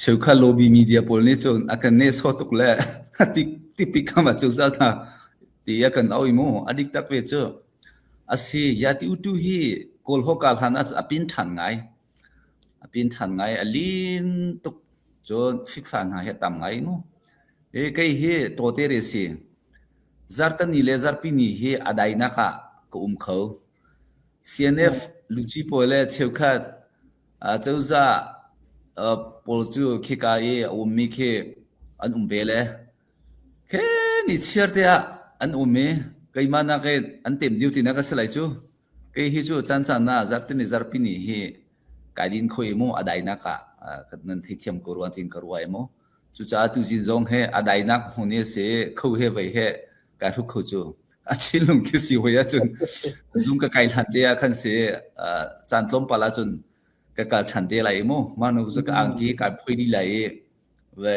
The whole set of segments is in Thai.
เชวคาโลบีมีเดียปอลนี่จนอากันเนสโฮตุกแลติปิกามาจูซาตาตีอากันเอาอีโมอดิกตักเวเจออาศัยยาติอุตุฮีกอลฮอกาลฮานัสอปินทันไงอลินตุกจนฟิกฟานหาเฮตามไงโมไกเฮโตเตเรซีซาร์ตันนี่เลซาร์ปินีเฮอดายนักะก็เขา CNF ลูจิโปเลเชวคาเจ้าซาปอลจูคิกาเอมีเคอันเบลเคนิเชียร์เตียอันเมไกมานักอันเต็มดิวตินักสไลจูไกฮิจูจันน่าจับตินิซาร์ปินีเฮกายดินโคยโมอดายนักกันนั้นที่เทียมกรวันติงกรวายโมจุจ้าตุจินจงเฮอดายนักคนนี้เสเขาเฮไปเฮการทุกเขาจูอาชิลงคิสิวะจนซุงก็ไกลทันเดียคันเสจันทร์ลมปลาจนก็การทันเดียไรโมมานุสก็อังกีการพูดดีไรเว้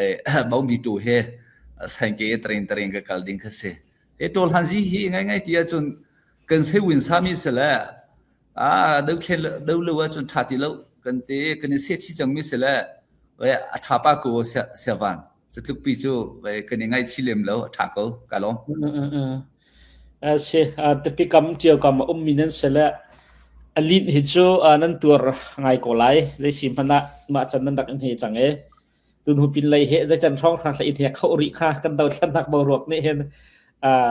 บ่มีตัวเฮสังเกตเทรนก็การดิ้งคันเสตัวหันซีฮีง่ายๆที่จนกันเสวินสามีเสละเดินเลยว่าจนทัดที่แล้วกันเตะกันเสียชีจังมิเสละเว้ทับปากกูเสียวันจะทุกปีจูเว้กันง่ายชิเลมแล้วทักเขากันลงเชแต่ปีกำเจียวกำมินันเสละอลินฮิจูนั่นตัวง่ายกว่าไรได้สิมันนะมาจันนันดักอันเฮจังตุนหูปินเลยเฮจะจันท้องทางสายเทียเขาอุริค่ากันดาวทันนักบรวกนี่เห็น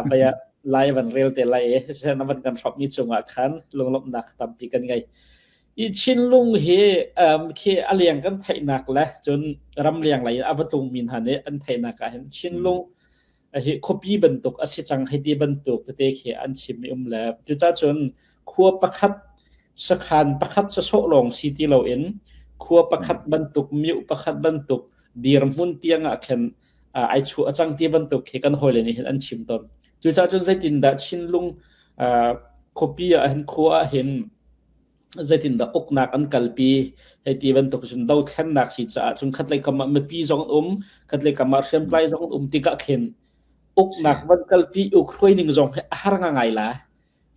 ไปไล่วันเร็วแต่ไล่เช่นนั้นกันชอบมีจงอาคันลงลบหนักตามปีกันไงอีชินลุงเฮเคอเลียงกันไทยหนักและจนรำเลียงไหลอาวัตุงมินหันเนี่ยอันไทยหนักเห็นชินลุงเฮคบีบรรทุกอาศัยจังให้ดีบรรทุกแต่เด็กเฮอันชิมไม่แล้วจุดจ้าจนขัวประคับสขานประคับจะโซลงซีที่เราเอ็นขัวประคับบรรทุกมิวประคับบรรทุกดีรมุนเตียงเข็นไอชัวจังที่บรรทุกเฮกันหอยเลยนี่เห็นอันชิมตอนจุดจ้าจนใจตินดาชินลุงคบีเห็นขัวเห็นใจตินดาอกนักอันกัลปีให้ที่บรรทุกจนดาวแข็งนักสิจ้าจนขัดเลยกำมาปีจงขัดเลยกำมาเชื่อมไกลจงติกะเข็นอกนักวันกัลปีอุครวยนิงจงให้หาง่ายละ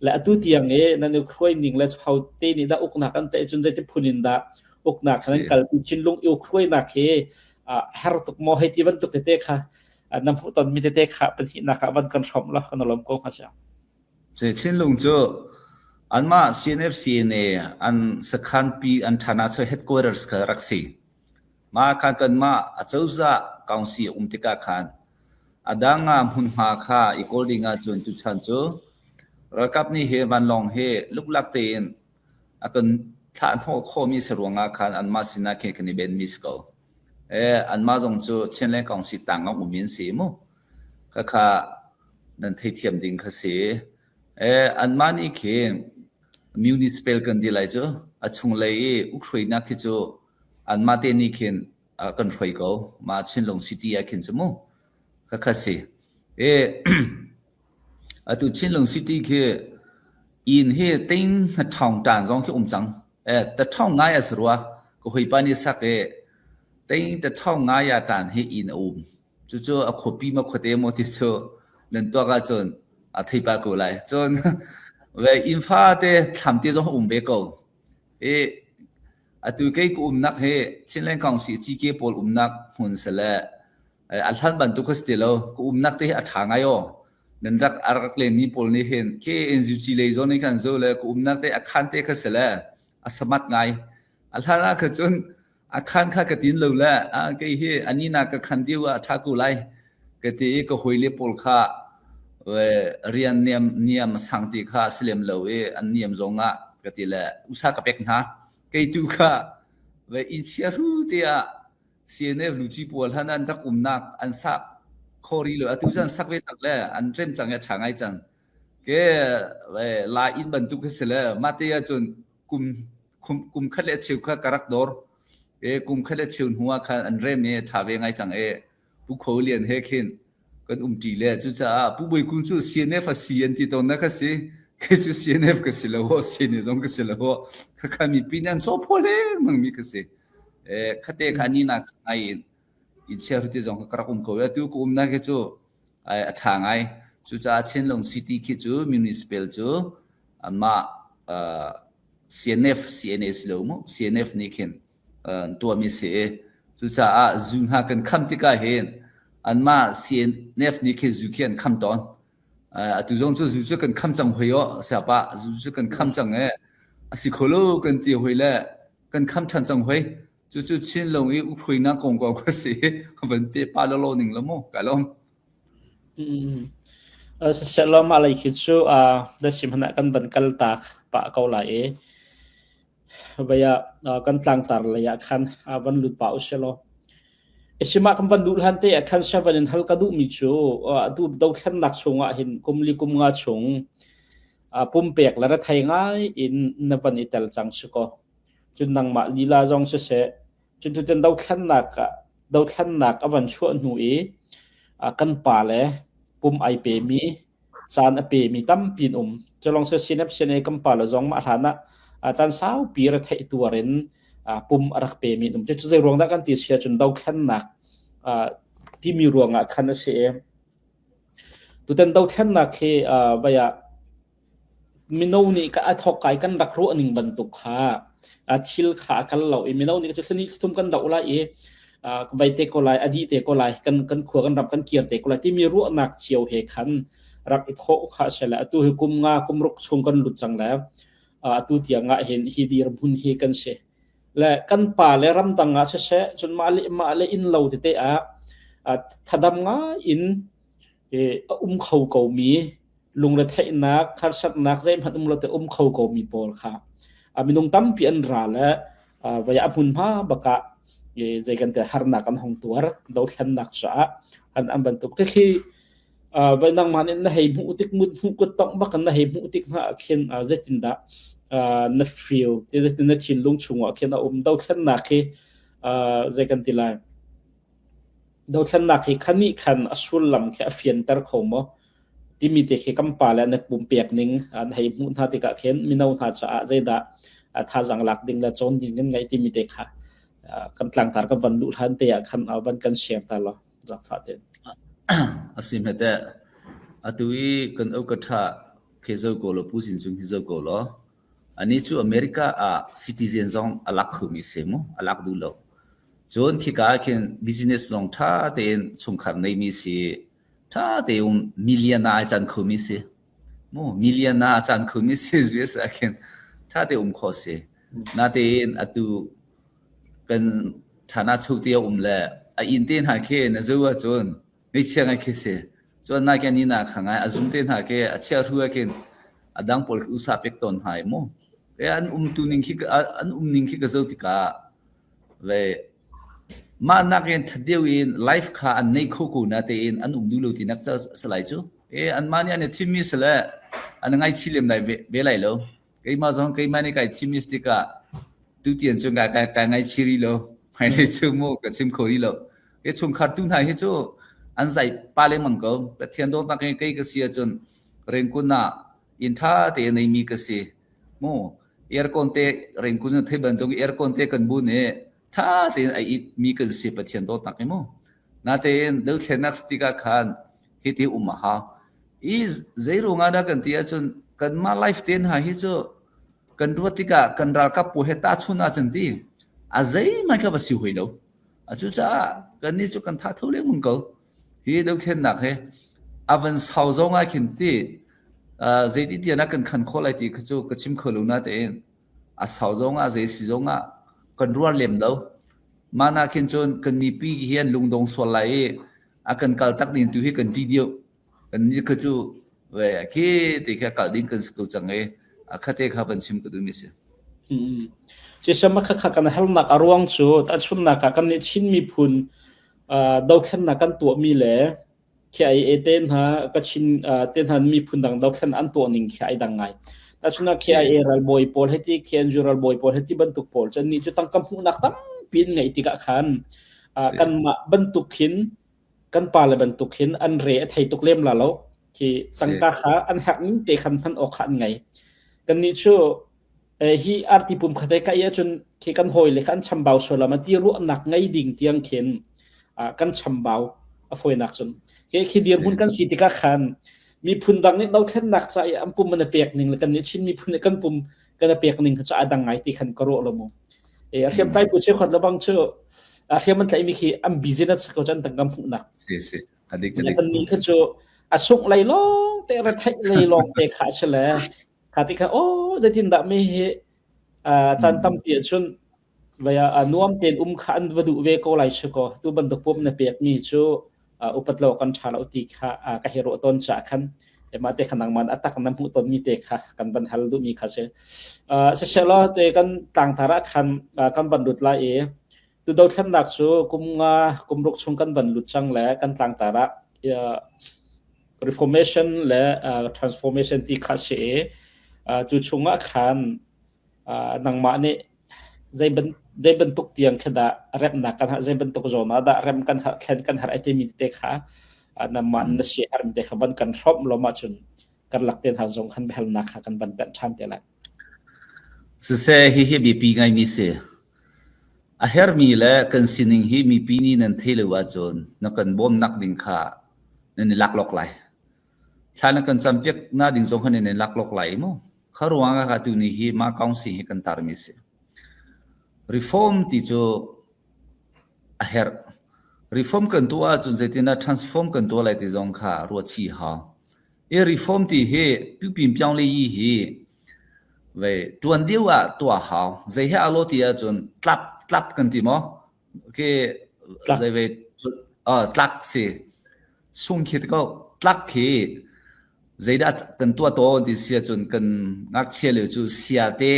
และตุเตียงนั่นอุครวยนิงและเขาเตนิดาอกนักอันเตจนใจที่พูนินดาอกนักนั้นกัลปีชินลุงอุครวยนักหาตุกโมให้ที่บรรทุกเตะค่ะน้ำฟุตอนมีเตะค่ะเป็นที่นักวันกันชมละกันลมกงค่ะจ้าชินลุงจูอันมา CNFCNA อันสคันปีอันธนาช่วย headquarters ค่ะรักษีมากันมาเจ้าจ้ากองสีติกาคันอดังมุนมาค่ะอีกอลดิงจนจุดชันจูรักกับนี่เฮมันลองเฮลุกลักเตียนกันท่านพ่อข้อมีสรวงคันอันมาสินาเคนนี่เป็นมิสโกอันมาจงจูเช่นเล่นกองสีต่างอุมินสีมุก็ค่ะนั่นที่เทียมดิ่งค่ะสีอันมานี่เคนมิวนิสเปลกันดีไรจูช่วงเลยอุครนักจูอันมาเตนี่เคนกันช่วยเขามาเช่นลงซิตี้เคนจมูก็ค่ะสิตุชินลงซิตี้คืออินเฮติงทองจานจงคือจังแต่ทองง่ายสุดว่าก็ให้ปานิสักติงแต่ทองง่ายจานให้อินจู่ๆขบปีมาขดเอโมติโซนั่นตัวก็จนที่ปากกูเลยจนเวอินฟ้าเตทำที่จงเบกตุเกย์กูนักเฮชินเล่นกองสีจีเกย์ปอลนักหุ่นเสละอัลฮันบันทุกสติโลกูนักเตะอัฐางายนั่นรักอารักเลนี่ปอลนี่เห็นเคเอ็นจูจีเลยจนนี่กันโซเลยกูนักเตะอักขันเตะก็เสละสมัติไงอัลฮันน่ะคือจนอักขันข้ากตินเลยละเกย์เฮอันนี้นักขันเดียวทักกูไลกติก็หอยเลี้ยปอลข้าเรียนเนียมสังติข้าสเลมเลยอันเนียมจงกติละอุตสาหกรรมนะเกย์ตุข้าอินเชียรูเตียCNF ลูจิปวลฮันนันทักนักอันสักคอรีเลยตุจันสักเวทักเลยอันเริ่มจังจะทางไอจังเกลาอินบรรทุกเสเลยมาเตียจนกุมขัดเลชิวข้ากรักดอร์กุมขัดเลชิวหัวข้าอันเริ่มทาเวงไอจังผู้เขาเรียนเฮกินกันจีเลยจุจ้าผู้บริคุณจู CNF CNที่ตรงนั้นก็สิคือจู CNF ก็สิแล้วCNF จงก็สิแล้วข้ามีปีนั้นสอบพอเลยมึงมีก็สิขัดเตะขันนี้นักไออินเชียร์ที่จงกระผมเขาตุกุมนักจูทางไอจูจ้าเช่นลงซิตี้คิจูมิวนิสเปลจูอันมาCNF สิแล้วมั้ง CNF นี่เข็นตัวมีเสีย จุจะจุงหากันคำที่ก็เห็นอันมาเสียนเนฟนี่คือจุเขียนคำตอนตุจงจุกันคำจังหัวเสียปะจุกันคำจังสิโคโลกันตีหัวแล้วกันคำชันจังหัวจุชินลงอีหัวนักกงกว่าสิเป็นเปปาโลหนึ่งแล้วมั้งกันล้อมเสร็จแล้วมาอะไรคิดชูได้สิมันกันบันกัลตากปะเกาไหลbaya kan tlang tar la ya khan avan lut pa uselo esima kan ban dul hante khan seven halka du mi chu du dau khan nak chunga hin kumli kum nga chung pum pek la ra thai ngai in navan itel chang chuko chun nang ma lila jong se chun tu ten dau khan nak avan chu nu e kan pa le pum ai pe mi chan a pe mi tam pin chalong se sinap sene kam pa la jong ma thanaอาจารย์สาวปีระเทตัวเรนปุ่มรักเปมีนุ่มจะรวงได้กันติเสียจนดาวขันหนักที่มีรวงขันเสียตัวเต็นดาวขันหนักคือใบมิโนนี่ก็ทอกไก่กันรักรู้อันหนึ่งบรรทุกขาชิลขากันเหล่ามิโนนี่ก็จะสนิททุ่มกันดาวละใบเตโกไลอดีเตโกไลกันขวกันรับกันเกียร์เตโกไลที่มีรู้หนักเชียวเหขันรักอิทโคขาเสละตัวกุมงากุมรุกชงกันหลุดจังแล้วตุเตียงเห็นฮีดีรบุญฮีกันเสและกันป่าและรำตังเสจนมาเลอินเหล่าเตะถ้าดำงาอินเขาเกามีลุงระเทนักคาร์สัตนักใจมันเราแต่เขาเกามีปอลค่ะมีนงตั้มปีอันราและวิญญาณพุ่นผ้าบกะใจกันแต่ฮาร์นักกันห้องตัวดาวขันนักษาอันบรรทุกก็คือวันนั้นมันน่ะให้มุติกมุดมุกต้องบักน่ะให้มุติกน่ะเขียนเจตินดานัฟฟิลที่จะนัดชินลุงชงว่าเขียนดาวขันนักคือใจกันทีไรดาวขันนักคือขันนี้ขันสุลลัมแค่เฟียนตร์เขามั้งที่มีแต่แค่กำปาแล้วในปุ่มเปียกนิ่งให้มุนท่าติกะเขียนมีน่าท่าจะใจดาท่าจังหลักดิ่งและโจนดิ่งกันไงที่มีแต่ค่ะกันกลางตากับวันลุทันเตียขันวันกันเชียร์ตลอดจากฟาเดนasim hete atui kan okatha khezo kolo pusin chung hizo kolo ani chu america citizen zong alak khumi semo alak du lo jon khika ken business zong tha den chungkhar nei mi si tha de millionaire chan khumi se mo millionaire chan khumi se us ken tha de kho se na den atu kan thana chutia le a inten ha ke na zo wa jonไม่เชื่อไงคือเสียจนน่าแกนี่น่าขังไงอาจุนเต้นหาแกเชื่อรู้ว่าแกดังปอลอุตสาหเป็กตอนหายมั้งแต่อันตัวนิ่งคิดอันนิ่งคิดก็จะติกาเลยมานักเรียนทัดเดียวอินไลฟ์ค่ะอันในคู่กูน่าแต่อินอันดูโลที่นักจะสลายจูอันมาเนี่ยทีมมิสละอันไงชิลิมได้เวลาแล้วไอ้มาจงไอ้มาเนี่ยไอ้ทีมมิสติกาตัวเตียนจงไอ้ไงชิริแล้วไม่ได้ชั่วโมงกับชิมโคริแล้วไอ้ชงขาดตุ้งหายให้จูอันใส่ปาเลมังก็แต่เทียนโดนนักเรียนก็เสียจนเรียนคุณน่ะอินท่าเตในมีก็เสียโม่เอร์คอนเตเรียนคุณที่บันตรงเอร์คอนเตกันบุญเนี่ยท่าเตไอมีก็เสียประเทียนโดนนักเรียนโม่น่าเตนเด็กนักสติกาขันฮิติอุมาฮาอีเจรุงาดกันที่จนกันมาไลฟ์เตนหาฮิโจกันรัวติกากันรักกับผู้เหตุชุนอาจารย์ที่อาเจไม่เข้าไปสิวให้เราอาจุจ้ากันนี่จุกันท่าเท่าเลี้ยงมึงก็ฮีดูเข็นหนักเฮอาวันเสาร์จงอาคินตีเจดีที่นักกันขันโคไลตีก็จูก็ชิมขลุ่นนั่นเองเสาร์จงอาเจสิจงอากันรัวเลี้ยมเรามานักขินจนกันมีปีเฮียนลุงดงสวลายกันกัลตักดินตุฮีกันทีเดียวกันนี่ก็จูเว้ยคิดที่แค่กัลดินกันสกุลจังเอคัดเอกขับเป็นชิมก็ดูนี่สิจะสมัครกันฮัลนักอารวงจูแต่ชุนนักกันนี่ชินมีพุนดาวขันนักกันตัวมีแหล่แค่ไอเต้นฮะก็ชินเต้นฮันมีพุนดังดาวขันอันตัวหนึ่งแค่ไอดังไงแต่ชุนนักแค่ไอรัลบอยพอลให้ที่แค่จูรัลบอยพอลให้ที่บรรทุกพอลจะนี่จะตั้งกำหูนักตั้งปีนไงติกะขันกันมาบรรทุกหินกันปาเลยบรรทุกหินอันเร่ไทยตุกเล่มละแล้วที่ตั้งตาขาอันหักนิ่งเตะขันพันออกขันไงกันนี่ชั่วฮีอาร์ที่ปุ่มขัดได้ก็ยังจนแค่กันหอยเลยกันชำเบาส่วนละมันที่รู้หนักไงดิ่งเตียงเข็นกันชำเบาฝอยหนักจนแค่คิดเดียร์พุ่นกันสีติกะขันมีพุ่นดังนี้เราแค่หนักใจอันปุ่มมันเปียกหนึ่งแล้วกันนี้ชิ้นมีพุ่นกันปุ่มกันเปียกหนึ่งเขาจะดังไงที่ขันกระโดดละมั้งเรียมใจปุ่นเชื่อคนละบางเชื่อ akhir man tlai mi khi am business ko chan tangam nak si adik kan ni kha chu asuk lai long te ra thai lai long te kha chale khati kha o zatin da me he chan tam pi chun vaya anuam ten khan wadu ve ko lai chu ko tu ban dok pom na pek ni chu upatlo kan thala uti kha ka hero ton cha khan ema te khanang man atak nam hu ton mi te kha kan ban hal du mi kha se selo te kan tang thara khan kan ban dut la e tu do thlan dak chu kum ruk chung kan ban lut chang la kan tang tara reformation le transformation ti kha se chu chunga khan nang ma ne zai ban tuk tiang khada rep na kan zai ban tuk zona da rem kan thlen kan har ate mi te kha na man na she arm te khaban kan shop lo ma chun kan lakten ha zong khan bel na kha kan ban tan tham te la se hi bi pi ngai mi se a her mi le kan sining hi mi pi ni nan thele wa chon na kan bom nak ding kha nen lak lok lai thana kan champek na ding zong khan nen lak lok lai mo kharuanga ka tu ni hi ma kaung si hi kan tar mi se reform ti cho a her reform kan tua chun zetina transform kan tua lai ti zong kha ro chi ha e reform ti he pi pim pyang le yi hi ve tuan diwa tua ha zai ha lo ti a chun tlap kan ti mo ke zai ve tlak se sung khit ko tlak khi zai da kan tua to ti sia chun kan ngak che le chu sia te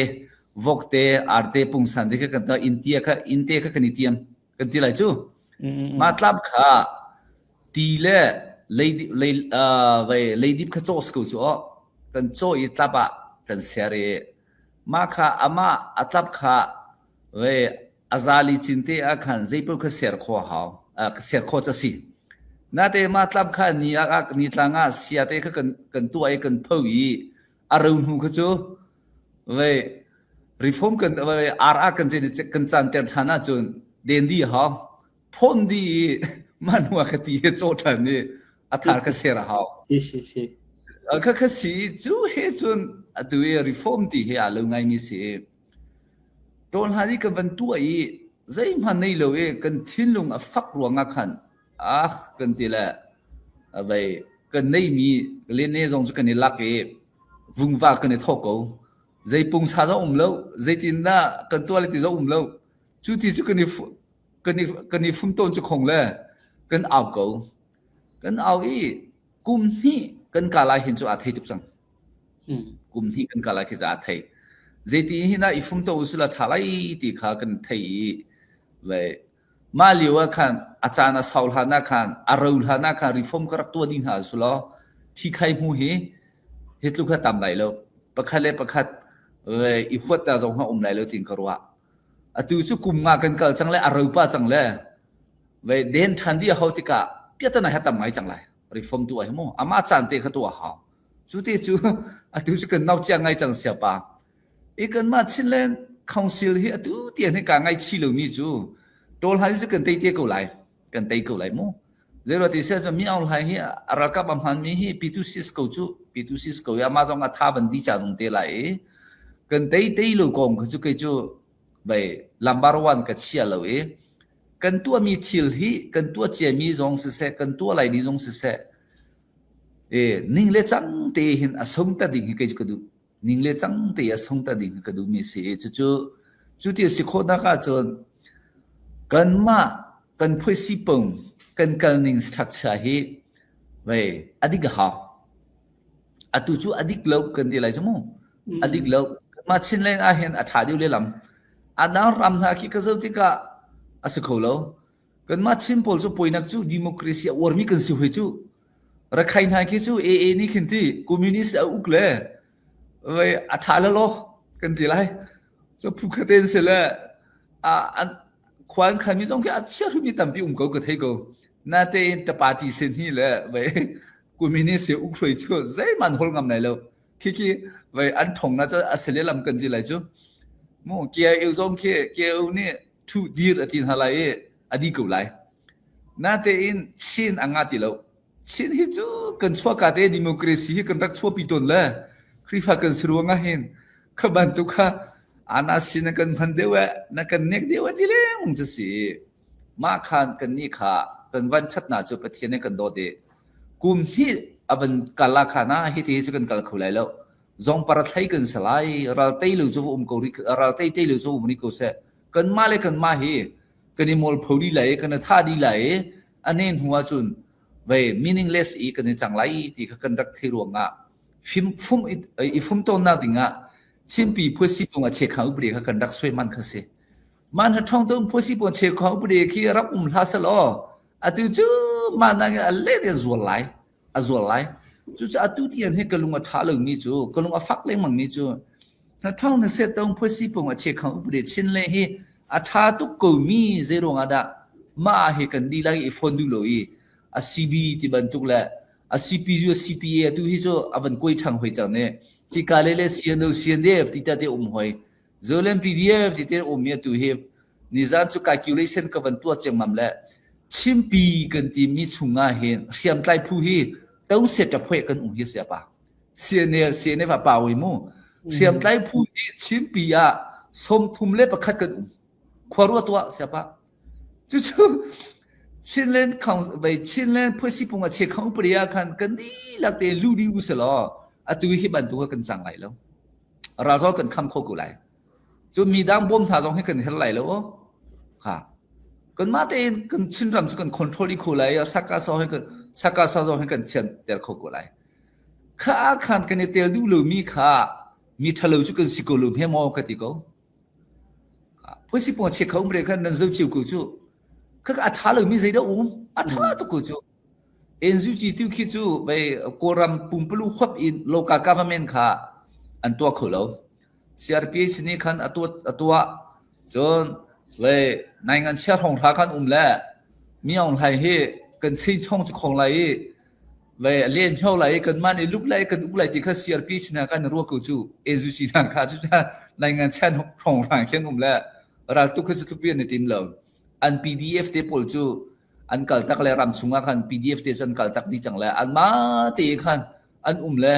vokte arte pungsan de kan ta intia kha inte kha kan itiam kan ti lai chu matlab kha ti le lady kha chos ko chu kan cho I tlapa kan sere ma kha ama atlap kha ve azali chinte a khan zeipo kha ser kho haw ser kho cha si na te matlab kha ni tlanga sia te kha kan tu ai kan phawi arun hu kha chu ve reform kan ara kan je kan chan ter thana chun den di ha phon di manwa khati he chothan ni athar ka sera ha si kha si chu he chun atu reform ti he alo ngai mi se ton hari ka ban tu ai zai man nei lo e kan thinlung a fak ruanga khan kan ti la avai kan nei mi le ne jong chu kan ni lak e vungwa kan ni thoko zai pung sa zo lo zai tin na kan tu le ti zo lo chu ti chu kan ni fum ton chu khong le kan aw ko kan aw I kum ni kan kala hin chu a thei tup sang kum ni kan kala ki za thei zai ti hi na I fum to usula thalai ti kha kan thei ve ma liwa khan achana saulhana khan araulhana khan reform karak tu din ha sulo thi khai mu hi hetlu kha tam lai lo pakhale pakhat ve I phot ta jong ha lai lo ting karwa atu chu kum nga kan kal changle araupa changle ve den thandi hautika piatana ha tam mai changlai reform tu ai mo ama chan te kha tu ha chu te chu atu chu kan nau chang ngai chang sia pa e kan ma chinlen council hi atu tian he ka ngai chi lo mi chu tol hai chu kan te ko lai mo zero ti se cho mi aul hai hi araka bam han mi hi p26 ko chu p26 ko ya ma jong a tha ban di cha dong te lai kan te lo kong chu ke chu bai number 1 ka chia lo e kan tua mi thil hi kan tua che mi jong se kan tua lai ni jong se e ning le chang te hin asong ta ding ke chu du ning le chang te asong ta ding ka du mi se chu ti si kho na ka chon kan ma kan phoi si pong kan ning structure hi bai adik ha atu chu adik lo kan di lai chmo adik lo ma chin len a hen a tha diu le lam ana ram na ki ka zo ti ka asikholo kan ma chin pol chu poinak chu democracy or mi kan si hui chu rakhai na ki chu aa ni khinti communist a ukle bai a tha lo kan ti lai chu phukhaten se la a kwan khan mi jong ke a chia hu mi tam pi ko thei ko na te ta party sen hi la bai communist se ukloi chu zai man hol ngam nai lo ki bai an thong na cha asele lam kan ti lai chu mo kia eu jong ke eu ni thu dir atin halai adi ko lai na te in chin anga ti lo chin hi chu kan chwa ka te democracy kan rak chwa pi ton la khrifa kan sruanga hin khaban tu kha ana sin kan phan dewa na kan nek dewa ti le ong cha si มาคานกันนี่ค่ะกันวันชัดนาจุประเทศในกันโดเดกุมที่อวันกาลาคานาฮิติจะกันกาลคุไลแล้วจงปรัทให้กันสลายเราเตยลูจูกริเราเตยลูจูมริโกเซกันมาเลยกันมาฮีกันนี่มอลพูดีไหลกันท่าดีไหลอันนี้หัวจุนเว้ meaningless อีกันนี่จังไรที่กันรักที่รวงอ่ะฟุมต้นนาดิงอ่ะชิมปีพูดสิปงอ่ะเช็คเขาอุบเรียกันรักสวยมันค่ะสิมันท่องต้องพูดสิปงเช็คเขาอุบเรียที่รับลาสลออะตุจูมันนั่งอะไรเดี๋ยวจัวไหลจัวไหลจูจะอะตุที่อันนี้ก็ลุงอ่ะท่าลงมีจูก็ลุงอ่ะฟักเล่งมั่งมีจูท่องนั้นเสร็จต้องพูดสิปงอ่ะเช็คเขาอุบเรียชินเลยฮีอะท่าตุกกูมีเซรงอ่ะดะมาเฮกันดีลายอีฟอนดูโลอีอะซีบีที่บรรทุกแหละอะ CPU CPA ตุฮิโซอะวันกุยทังหวยจังเนี่ยที่กาเลเล CNDF ที่ตาเตอมหวย Zolen PDF ที่เตอมเมียตุฮินิซานจุ calculation กับวันตัวเจงมัมแหละชิมปีกันที่มีชุงอาเห็นเสียมไตรผู้ฮีต้องเสร็จจะพ่วยกันอุ้งเฮียเสียป่ะเสียเนี่ยว่าป่าวิมูเสียมไตรผู้ฮีชิมปีอะสมทุมเล็บประคัดกันอุ้งควารัวตัวเสียป่ะจู่ชินเลนของไปชินเลนพูดสิปงอ่ะเช็คของอุปริยาคันกันดีหลักเตลูดีอุสลออะตุฮิบันตัวกันจังไหลแล้วราซอกันคำโคกุไหลจนมีดังบ่มทาจงให้กันเฮ็ดไหลแล้วค่ะกันมาเตนกันชินรำจุกันคอนโทรลอีโคไหลสักกะซอให้กันสักกะซอจงให้กันเชียนเตลโคกุไหลค่ะคันกันเตลดูโลมีค่ะมีทะลุจุกันสิโกลุมเฮมอกะติโกค่ะพูดสิปงเช็คของอุปริยาคันนั้นจะจิวกุจูก็อัฐาเลยมีใจได้อัฐาตุกุจูเอ็นซูจีติวคิจูไปโกรัมปุ่มปลูขบอินโลกา government ค่ะอันตัวเขาแล้ว CRPH นี่คันตัวจนเลยในงานเชื่อของทาคันแล้วมีองไทยให้กันใช้ช่องจุของไหลเลยเลี้ยงเท่าไหลกันมาในลูกไหลกันอุกไหลที่เขา CRPH นะกันรัวกุจูเอ็นซูจีนั่นค่ะจุดในงานเชื่อของทางเขียนแล้วเราตุกขึ้นสุดเปลี่ยนในทีมเราอัน PDF เตปอลจูอันกัลตักเลรำชุงคัน PDF เตจันกัลตักดีจังเลยอันมาตีคันอันเลย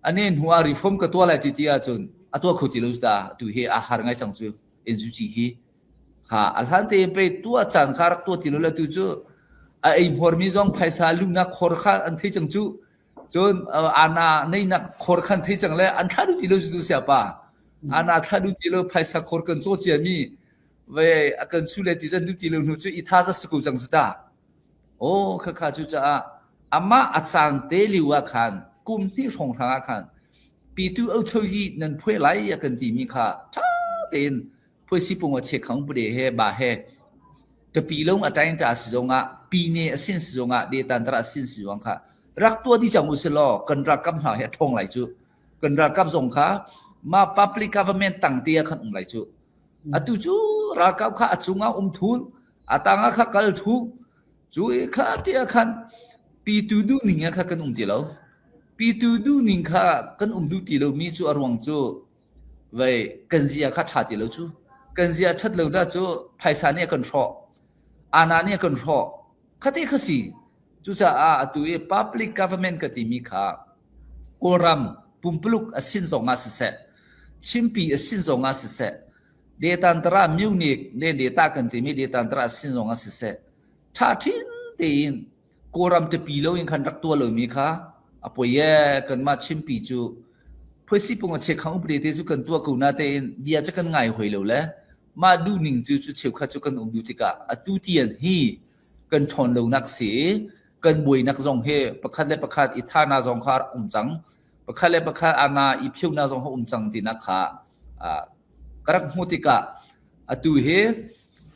อันนี้หัวรีฟอร์มกับตัวอะไรที่ที่อาจนตัวขุดลุสตาตัวเฮอาหารไงจังจูเอ็นซูจีฮีค่ะอันฮันเตไปตัวจันคารักตัวที่ลุละตัวจูไอ้พอร์มิซองไพศาลุนักขอร์ขันอันที่จังจูจนอันน่ะในนักขอร์ขันที่จังเลยอันท่าดูที่ลุสดูเสียป่ะอันน่ะท่าดูที่ลุไพศาขอร์กันโซเจียมีเว้akan sulit ti jandu ti lu chu ithasa sku jang sta o kha chu cha ama atsan te liwa khan kum thi song thang khan pi tu au chou hi nan phwe lai akan ti mi kha tha ten phwe si pung wa che khang bu de he ba he te pi long atain ta si jong a pi ne asin si jong a de tan tra asin si jong kha rak tua di jang u se lo kan rak kam ha he thong lai chu kan rak kam jong kha ma public government tang tia khan lai chu atu chu rakap kha achunga thul atanga kha kal thu chu kha tia khan pi tu du ninga kha kan ti lo pi tu du ning kha kan du ti lo mi chu arwang chu wei kan zia kha tha ti lo chu kan zia that lo da chu phaisa ne kan tho ana ne kan tho kha te kha si chu cha atu e public government ka ti mi kha koram pumpluk asin zonga se chimpi asin zonga se data antara Munich le data kan ti mi data antara sin zong a se tha thin tin koram te pilo in khan rak to lo mi kha apoye kan ma chimpi chu phosi pung che khang upre te chu kan to ko na te bia cha kan ngai hoi lo le ma du ning chu cheu kha chu kan du ti ka atu tian hi kan thon lo nak se kan boi nak zong he pakhat le pakhat i tha na zong khar chang pakhat le pakhat ana i phiu na zong ha chang ti na kha karak mutika atu he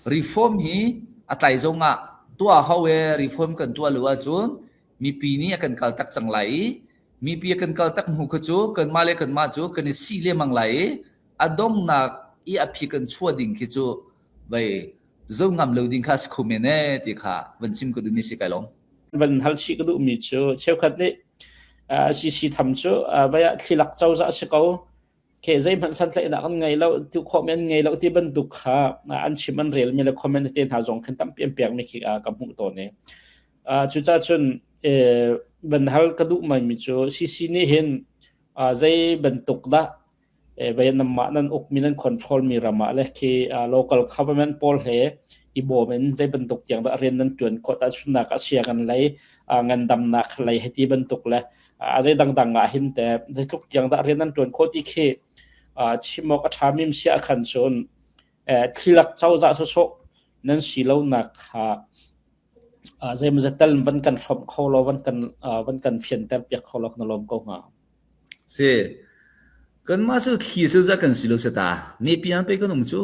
reform hi atai zonga tua hawe reform kan tua luwa chun mi pi ni akan kal tak changlai mi pi akan kal tak mu kho chu kan male kan ma chu kan si le manglai adong na i aphi kan chua ding ki chu bai zongam lo ding kha skhumene ti kha vanchim ko du ni sikai long van hal chi ko du mi chu cheu khat ni si tham chu baya thilak chau za se ko ke zai man san thlai na kan ngai lo tu comment ngai lo ti ban duk kha an chiman rel mi le comment te tha jong khan tam piam piang mi ki kam hu to ne chu cha chun ban hal ka du mai mi chu cc ni hin zai ban tuk da bayan nam ma nan ok minan control mi rama le ki local government pol he อีโบเมนใจบรรทุกอย่างเรียนนั้นจวนก็ตัดชุนักเชียกันไหลเงินดำนักไหลให้ที่บรรทุกเลยใจดังๆเห็นแต่ใจทุกอย่างเรียนนั้นจวนโคตรอีเคชิมอกทามิมเสียขันชนที่หลักเจ้าจะสุดนั้นสิเลานักใจมันจะเต้นวันกันรบเขาเราวันกันเพียนแต่เปียกเขาเราคนลมก็หาเสกันมาสุขี้สุจะกันสิเลาจะตามีเพียงไปกันนุ่มจู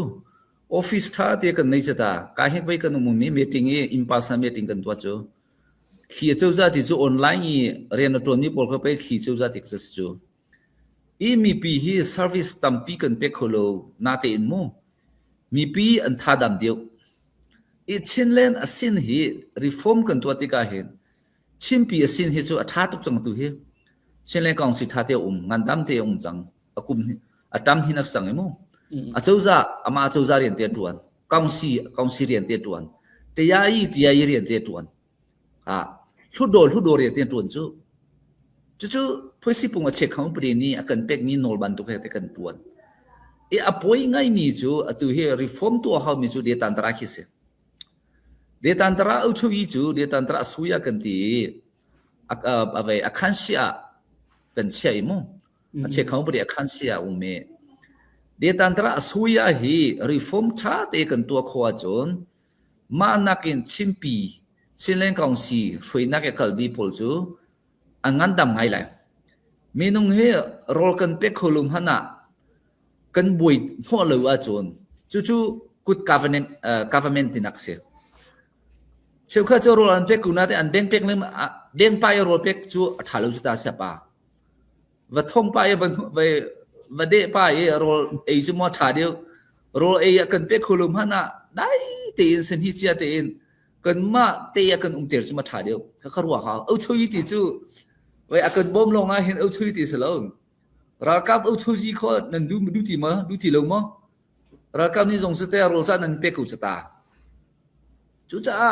ออฟฟิศท่าเตียกันในจะตากายให้ไปกันนุ่มมีมีติ้งอินพาสมีติ้งกันตัวจูขี้เจ้าจะที่จูออนไลน์เรียนตัวนี้พอเขาไปขี้เจ้าจะติดจูอีมีปีฮีเซอร์วิสตั้มปีกันเป็กเขาเรานาเตอินมูมีปีอันท่าดำเดียวอีชินเลนอสินฮีรีฟอร์มกันตัวติกาเห็นชิมปีอสินฮีจูอัฐาตุกจังตัวฮีชินเลนกองสิท่าเตียงานดำเตียจังกุมอัตามหินักสังเอมูอาเจ้าจะอามาเจ้าจะเรียนเตียตวนกองสิเรียนเตียตวนเตียอีเรียนเตียตวนลุดโดเรียนเตียตวนจูเพื่อสิปุ่งเช็คของประเด็นนี้อากันเป็กมีโนลบันตุกให้แต่กันตวนอป่วยง่ายมีจูตัวเฮรีฟอร์มตัวเขามีจูเดตันตราคิเสเดตันตราเอาชูจูเดตันตราสุยากันตีอะไรคันเสียเป็นเสียอิมูเช็คของประเด็นคันเสียเมเดตันตราสุยาฮีรีฟอร์มท่าเตกันตัวขวาจนมานักอินชิมปีชินเลนกองสีช่วยนักเอกลบีพอลจูอันงั้นดำไงเลยมีนุ่งเฮโรลกันเป็กโคลุมฮนะกันบุยหัวเหลือจนจู่กุด government ที่นักเสียเชื่อข้าจะโรลอันเป็กกูน่าแต่อันเบงเป็กเลยเบงไปโรลเป็กจู่ถ่ายรูปจุดตาเสียป่ะวัดทงไปวัดเดไปโรลไอจู่มาถ่ายเดียวโรลไอกันเป็กโคลุมฮนะได้เตียนเส้นที่เจียเตียนกันมาเตียกันเตียจู่มาถ่ายเดียวเขารู้ว่าเขาเอาช่วยที่จู่ไว้อากันบ่มลงเห็นเอาช่วยที่สลองรักกับเอาช่วยเขานั่นดูที่มาดูที่ลงมารักกับนี่ส่งสเตอร์โรลซ่านั่นเป็กกุศตาจุจ้า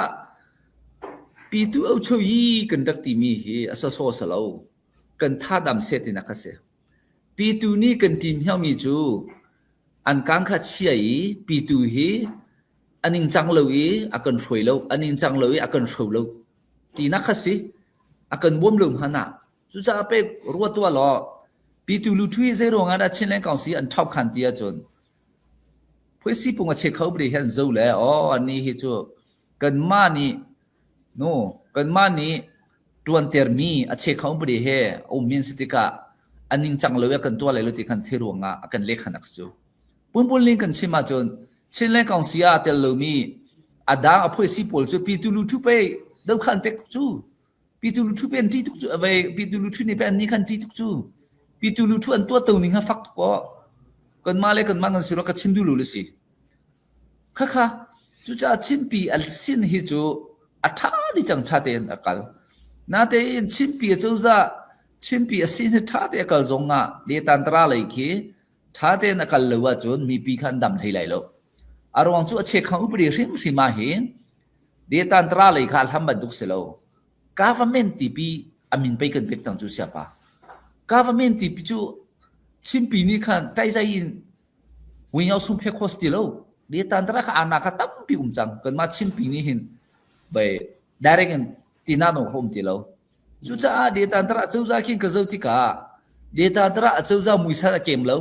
ปีตูเอาช่วยกันดักที่มีเฮอสสลาวกันท่าดำเสตินักเสปีตูนี่กันทีมเฮามีจูอันกังขัดเชียปีตูเฮอันนิงจังเลยอากันช่วยเราอันนิงจังเลยอากันช่วยเราที่นักเสอากันบ่มลงหันน่ะจุจ้าไปรัวตัวหรอปีตูลุทุยเซโรงานได้ชินเลนกองสีอันท็อปคันเตียจนเพื่อสิปุ่งเช็คเขาบริหารจู่แล้วอันนี้ฮิจูกันมานี่โน่กันมานี่ตวนเตอร์มีเช็คเขาบริหารมินสติกาอันนี้จังเลยกันตัวเลยลุติกันเทรวงากันเล็กขนาดจู่ปุ่นลิงกันชิมาจนชินเลนกองสีอาเตลมีอาดาเพื่อสิปุ่งจู่ปีตูลุทุไปเดิมขันเป็กจู่ปีตูลุทุเป็นที่ทุกจู่ไปปีตูลุทุนี่เป็นนี่ขันที่ทุกจู่ปีตูลุทุอันตัวตัวนี้ฮะฟักก็กันมาเลยกันมากันสิเราก็ชิมดูรู้เลยสิค่ะจู่จ้าชิมปีอัลสินฮิจูอัฐาดิจังท่าเตนอักลน่าเตนชิมปีจู่จ้าชิมปีอัลสินท่าเตอักลจงอ่ะเดตันตราเลยคีท่าเตนอักลเลวจนมีปีขันดำให้ไหลแล้วอารมณ์จู่เช็คขังอุปริริมสิมาเห็นเดตันตราเลยขาลทำบันทุกเสลาว government ที่ปีอามินไปกันเป็กจังจู่เสียป่ะgovernment ที่จู่ชิมปีนี้ขันใจใจอินวิ่งเอาสุ่มเพคโคสติโลเดียตันตระข้าอาณาคตั้มปีจังกันมาชิมปีนี้เห็นไปได้เรื่องที่นั่นโฮมติโลจู่จ้าเดียตันตระเจ้าจ้าคิงก็เจ้าที่กาเดียตันตระเจ้าจ้ามุยซาเกมโล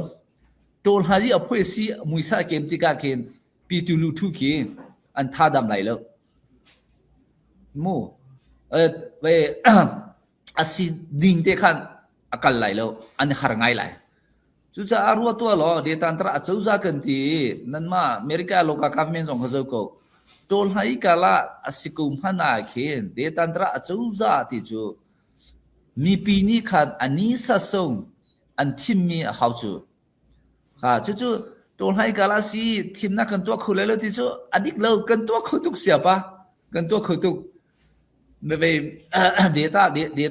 โตลฮาจีอภัยซีมุยซาเกมที่กาเคนปีตุลูทุกีอันท่าดำไหลโลมูไปอาศิดิ่งเตขันอากาศไหลแล้วอันนี้หาง่ายไหลจู่จ้าอารัวตัวหรอเดตันตระเจ้าจ้ากันทีนั่นมาอเมริกาโลกาคัฟเมนส่งเขาเจ้าก็โตลให้กาละอาศิกุมพนาเคนเดตันตระเจ้าจ้าที่จู่มีปีนี้ขันอันนี้สัสงอันทีมมีเขาจู่จู่โตลให้กาละสิทีมนักกันตัวคู่เลยที่จู่อันนี้เรากันตัวคู่ทุกเสียปะกันตัวคู่ทุกไม่ไปเดต้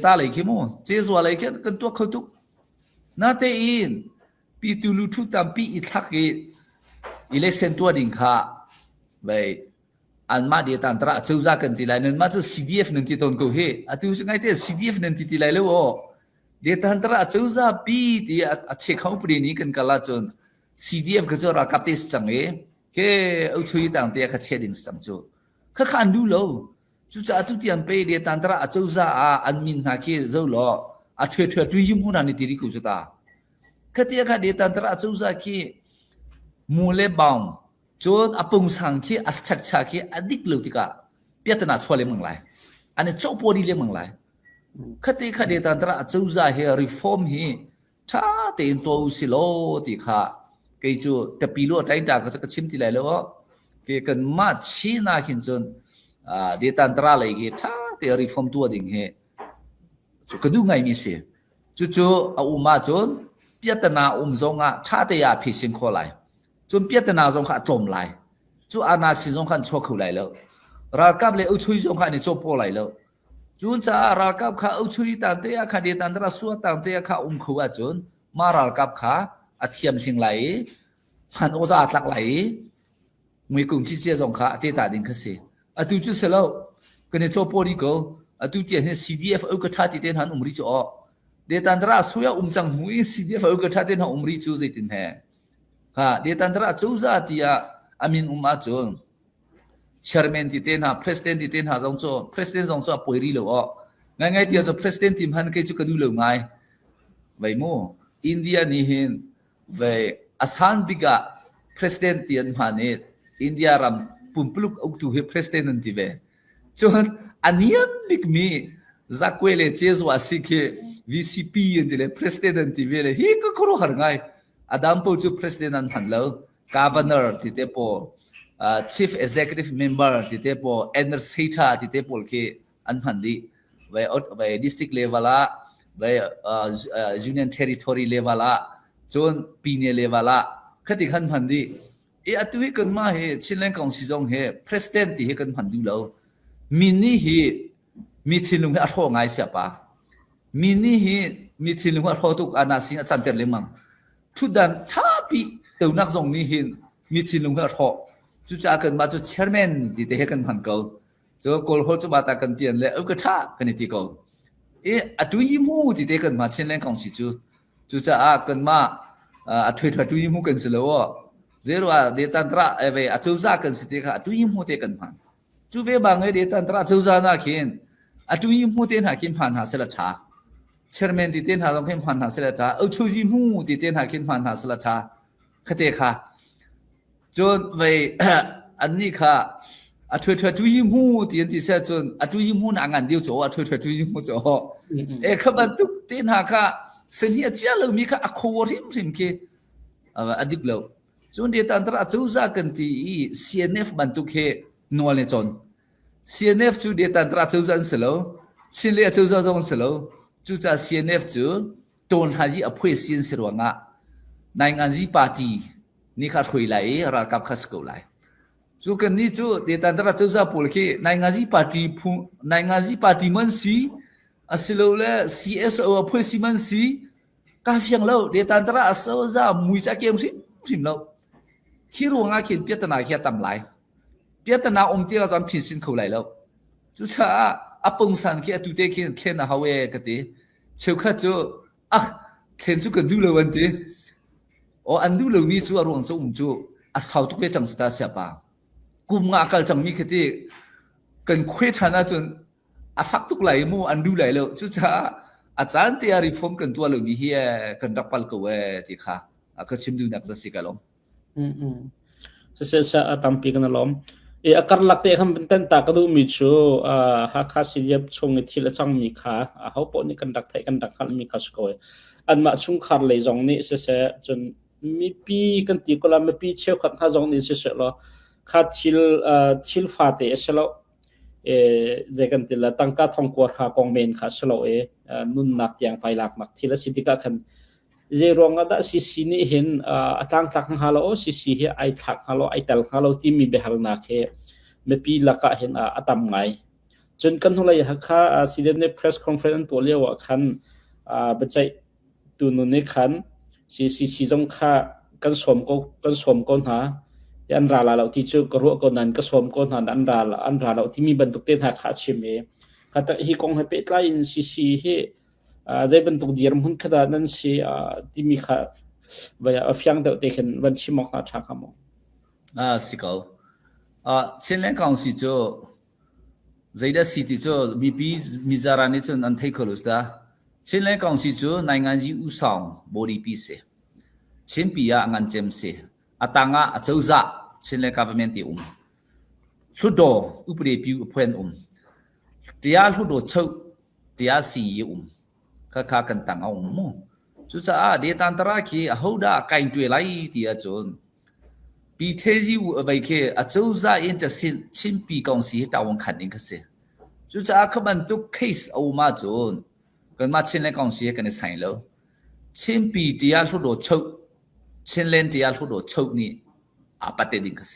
าเลยคิดมั้งเจ้าส่วนอะไรคิดกันตัวเขาทุกน่าเตอินปีตูลูทุตามปีอิทักเกอิเล็กชันตัวดิ่งค่ะไปอันมาเดตันตระเจ้าจ้ากันทีไรนั่นมาจู่ CDF นั่นที่ต้นกูเฮอะที่สิ่งไงเต CDF นั่นที่ไรเลยโอ้เดตันตระเจ้าจ้าปีที่เช็คเขาประเด็นนี้กันกันละจน CDF ก็จะรักกับเตสจังเอ ke au chui tang te kha cheding sam chu kha khan du lo chu cha tu tiam pe de tan tra a chau za a an min ha ke zo lo a thwe thwe tu yim hu na ni ti ri ku chu ta kha te kha de tan tra a chau za ki mu le baum chon apung sang ki astrak cha ki adik lo ti ka piatna chwale mang lai ane chau po di le mang lai kha te kha de tan tra a chau za he reform hi tha te to si lo ti kha ke chu te pi lo tai ta ka chim ti lai lo ke kan ma chi na hin chon de tan tra lai ki tha te reform tu ding he chu ka du ngai mi se chu a uma chon piatna zonga tha te ya phi sin kho lai chon piatna zong kha tom lai chu ana si zong khan chho khu lai lo ra kap le u chui zong kha ni cho po lai lo chun cha ra kap kha u chui ta te ya kha de tan tra su ta te ya kha khu a chon ma ra kap kha a thiam hling lai han o za tlak lai ngui kung chi che zong kha te ta ding kha se a tu chu se lo ke ne cho po ri ko a tu ti he CDF au ka tha ti ten han umri cho de tan tra su ya chang hui CDF au ka tha ten han umri chu zai tin he ha de tan tra chu za ti ya amin chon chairman ti ten ha president ti ten ha zong cho president zong cho poi ri lo ngai ti zo president tim han ke chu ka du lo ngai vai mo India ni hin vai asan biga president tian mane India ram pumpluk ok tu he president ti ve chon aniam big me zakwele chezwa sikhe VCP indile president ti ve le hi ko khoro har ngai adam po chu president an han lo governor ti te po chief executive member ti te po administrator ti te pol ke an han di vai district level la vai union territory level la chon pine level la khati khan phan di e atui kan ma he chinlen council jong he president ti he kan phan du lo mini hi mithilung a tho ngai sia pa mini hi mithilung a tho tu ana sing a chan ter le mang thu dan tha pi teu nak jong ni hin mithilung a tho chu cha kan ma chu chairman ti te he kan phan ko cho kol hol chu ba ta kan pian le au ka tha kan ti ko e atui mu ti te kan ma chinlen council chu cha a kan ma a thwe thwa tu yi mu kan se lo zero a de tan tra ave a chu za kan se te kha tu yi mu te kan phan chu ve ba ngai de tan tra chu za na khin a tu yi mu te na kin phan ha se la tha chairman ti ten ha jong khin phan ha se la tha au chu ji mu ti ten ha kin phan ha se la tha khate kha chon ve an ni kha a thwe thwa tu yi mu ti ti se chon a tu yi mu na ngan diu cho a thwe thwa tu yi mu cho e kha ba tu ten ha kha sen hi chia lo mi kha a kho rim ke adik lo chun de tan tra chu za kan ti CNF ban tu ke no le chon CNF chu de tan tra chu zan se lo chin le chu za jong se lo chu cha CNF chu ton ha ji a phwe sin se ro nga nai ngan ji party ni kha thui lai ra kap khas ko lai chu kan ni chu de tan tra chu za pol ke nai ngan ji party man si asilo le CSO a phwe si man si ka fiang lo de tan tra so za mui cha kem rim lo khi ro nga khin piatna khia tam lai piatna ti ga zam phin sin kho lai lo chu cha apung san khia tu te khin khen na hawe ka ti cheu kha chu khen chu ka du lo wan ti o an du lo ni chu a rong chu chu a sau tu ve chang sta sia pa kum nga kal chang mi khati kan khwe thana chun a fak tuk lai mu an du lai lo chu cha a chan te reform kan tu lo mi hi kan rapal ko we ti kha a ka chim du nak sa sikalom se atampi kan lom e akar lakte kham tan ta ka du mi chu ha kha siap chung i thil chang mi kha a ho po ni kan dak thai kan dak khal mi kha sko an ma chung khar le jong ni se chun mi pi kan ti ko la mi pi cheu khat ha jong ni se lo kha thil fa te se lo je kan ti la tangka thong ko kha kong men kha se lo nun nak tiang pai lak mak thila sitika khan je ronga da sisi ni hin atang tak halo sisi hi ai thak halo ai tel halo ti mi behal na khe me pi laka hin atam ngai chun kan hulai hakha sidene press conference to lewa khan bachai tu nu ne khan sisi jong kha kan som ko na yan ra la lo ti chu ko ro ko nan ka som ko na an ra lo ti mi ban tuk te na kha chime kata hi kong he pe tlai in sisi he zai ban tuk dir mun khada nan si ti mi kha ba afyang de te khen ban chi mok na tha kamo 是个前两讲是做在的 city 做比米扎拉呢做安泰克罗斯的前两讲是做နိုင်ငံကြီးဥဆောင်ဘော်ဒီပီစေချင်းပီယာငန်ဂျမ်စေအတငါအကျိုးစားချင်းလဲ government တီလွတ်တော်ဥပဒေပြုအဖွဲ့တရားလွတ်တော်ချုပ်တရားစီရင်ခခကန်တန်အောင်မကျူစာဒေတန်တရာကီအဟုတ်ဒါကင်တွေ့လိုက်တီအကျုံปีเทจีวูอไปเคอจูซาอินเตสินชิมปีกองสีตาวันขันนิงคเสจูจะอาคบันตุกเคสเอามาจนกันมาชินเลนกองสีกันในใส่แล้วชิมปีที่ยาลุดโดชุกชินเลนที่ยาลุดโดชุกนี่อาปัตเตดิงคเส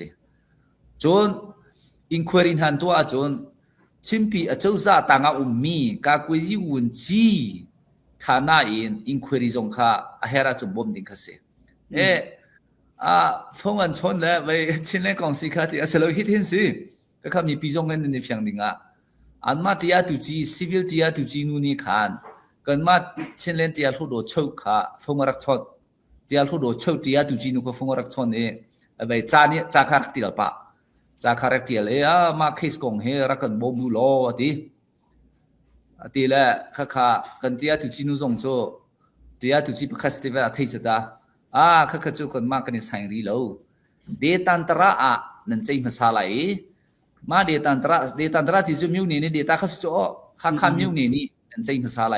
จนอินควอรินหันตัวจนชิมปีอจูซาต่างอุมีกากวยจีวุนจีฐานะอินควอริจงค่ะอาเฮราจุบอมดิงคเสฟงอันชนแล้วไปชินเลนกองสีค่ะที่อาศัยฮิตเห็นสิก็คำนี้ปีจงกันในเพียงดิ่งอันมาที่ยาตุจีซิวิลที่ยาตุจีนูนี่ขันกันมาชินเลนที่ยาลุดโดชุกค่ะฟงรักชนที่ยาลุดโดชุกที่ยาตุจีนูก็ฟงรักชนเนี่ยไปจานี่จาคารักติลปะจาคารักติลมาเคสกงเฮรักกันบ่บูโลทีละค่ะกันที่ยาตุจีนูส่งโจที่ยาตุจีประคัสติวะที่จะได้ข้าจุกันมากกันในสังรีแล้วเดตันตระนั่นใจมาสาไลมาเดตันตระที่จะมิวนี่เดต้าข้าจุข้างมิวนี่นั่นใจมาสาไล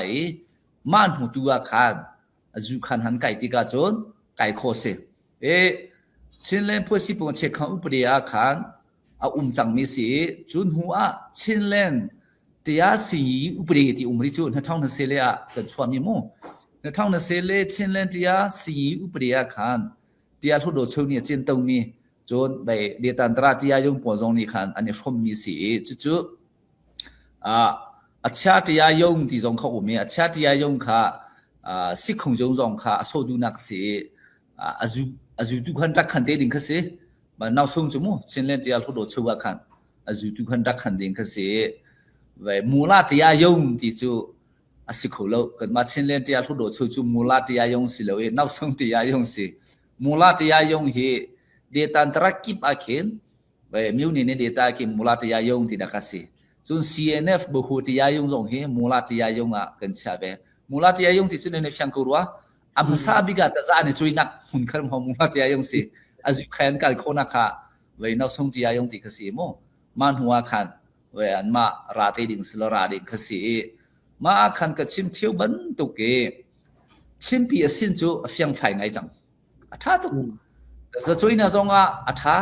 มันหูตัวขันจูขันหันไก่ติกาจนไก่โคเสชินเลนพูดสิปงเช็คขันอุปเดียขันจังมีสิจุนหัวชินเลนที่ยาสีอุปเดียที่ริจุนท่องนั่นเสียเลยกันชวนมีมู่ในท่องนั้นเสเลชินเลนที่ยาสีอุปเดียขันที่ยาลุดโดชุนี่จินตรงนี้จนไปเดตันตระที่ยายงปวดรงนี่ขันอันนี้ชมมีสีจุอัจฉริยายงที่จงเขาอุเมอัจฉริยายงค่ะสิคงจงจงค่ะโซดูนักสีอาจุทุกขันรักขันเตดิงค่ะสีมันน่าสงจมูชินเลนที่ยาลุดโดชุว่าขันอาจุทุกขันรักขันเดิงค่ะสีไปมูลาที่ยายงที่จูสิโคโลกันมาชินเลนที่ยาลุดโดชุจูมูลาที่ยายงสิเลยน่าสงที่ยายงสิมูลาที่ยายงเฮเดตันตระกิบอาเคนไปมิวนี่เนี่ยเดต้ากิมูลาที่ยายงที่นักสิจน CNF บุหูที่ยายงจงเฮมูลาที่ยายงกันชาเบมูลาที่ยายงที่จุนในฟังกูรัวอัมซาบิกาตะซาเนี่ยช่วยนักหุ่นขึ้นของมูลาที่ยายงสิอาจุแขนกันโคนักค่ะไว้น่าสงที่ยายงที่กสิโมมันหัวขันไว้อันมาราเตดิงสลราดิงกสิมาขันกับชิมเที่ยวบันตุกชิมปีสินจูเฟียงไฟไงจังท่าตุกแต่จะช่วยน่าจงท่า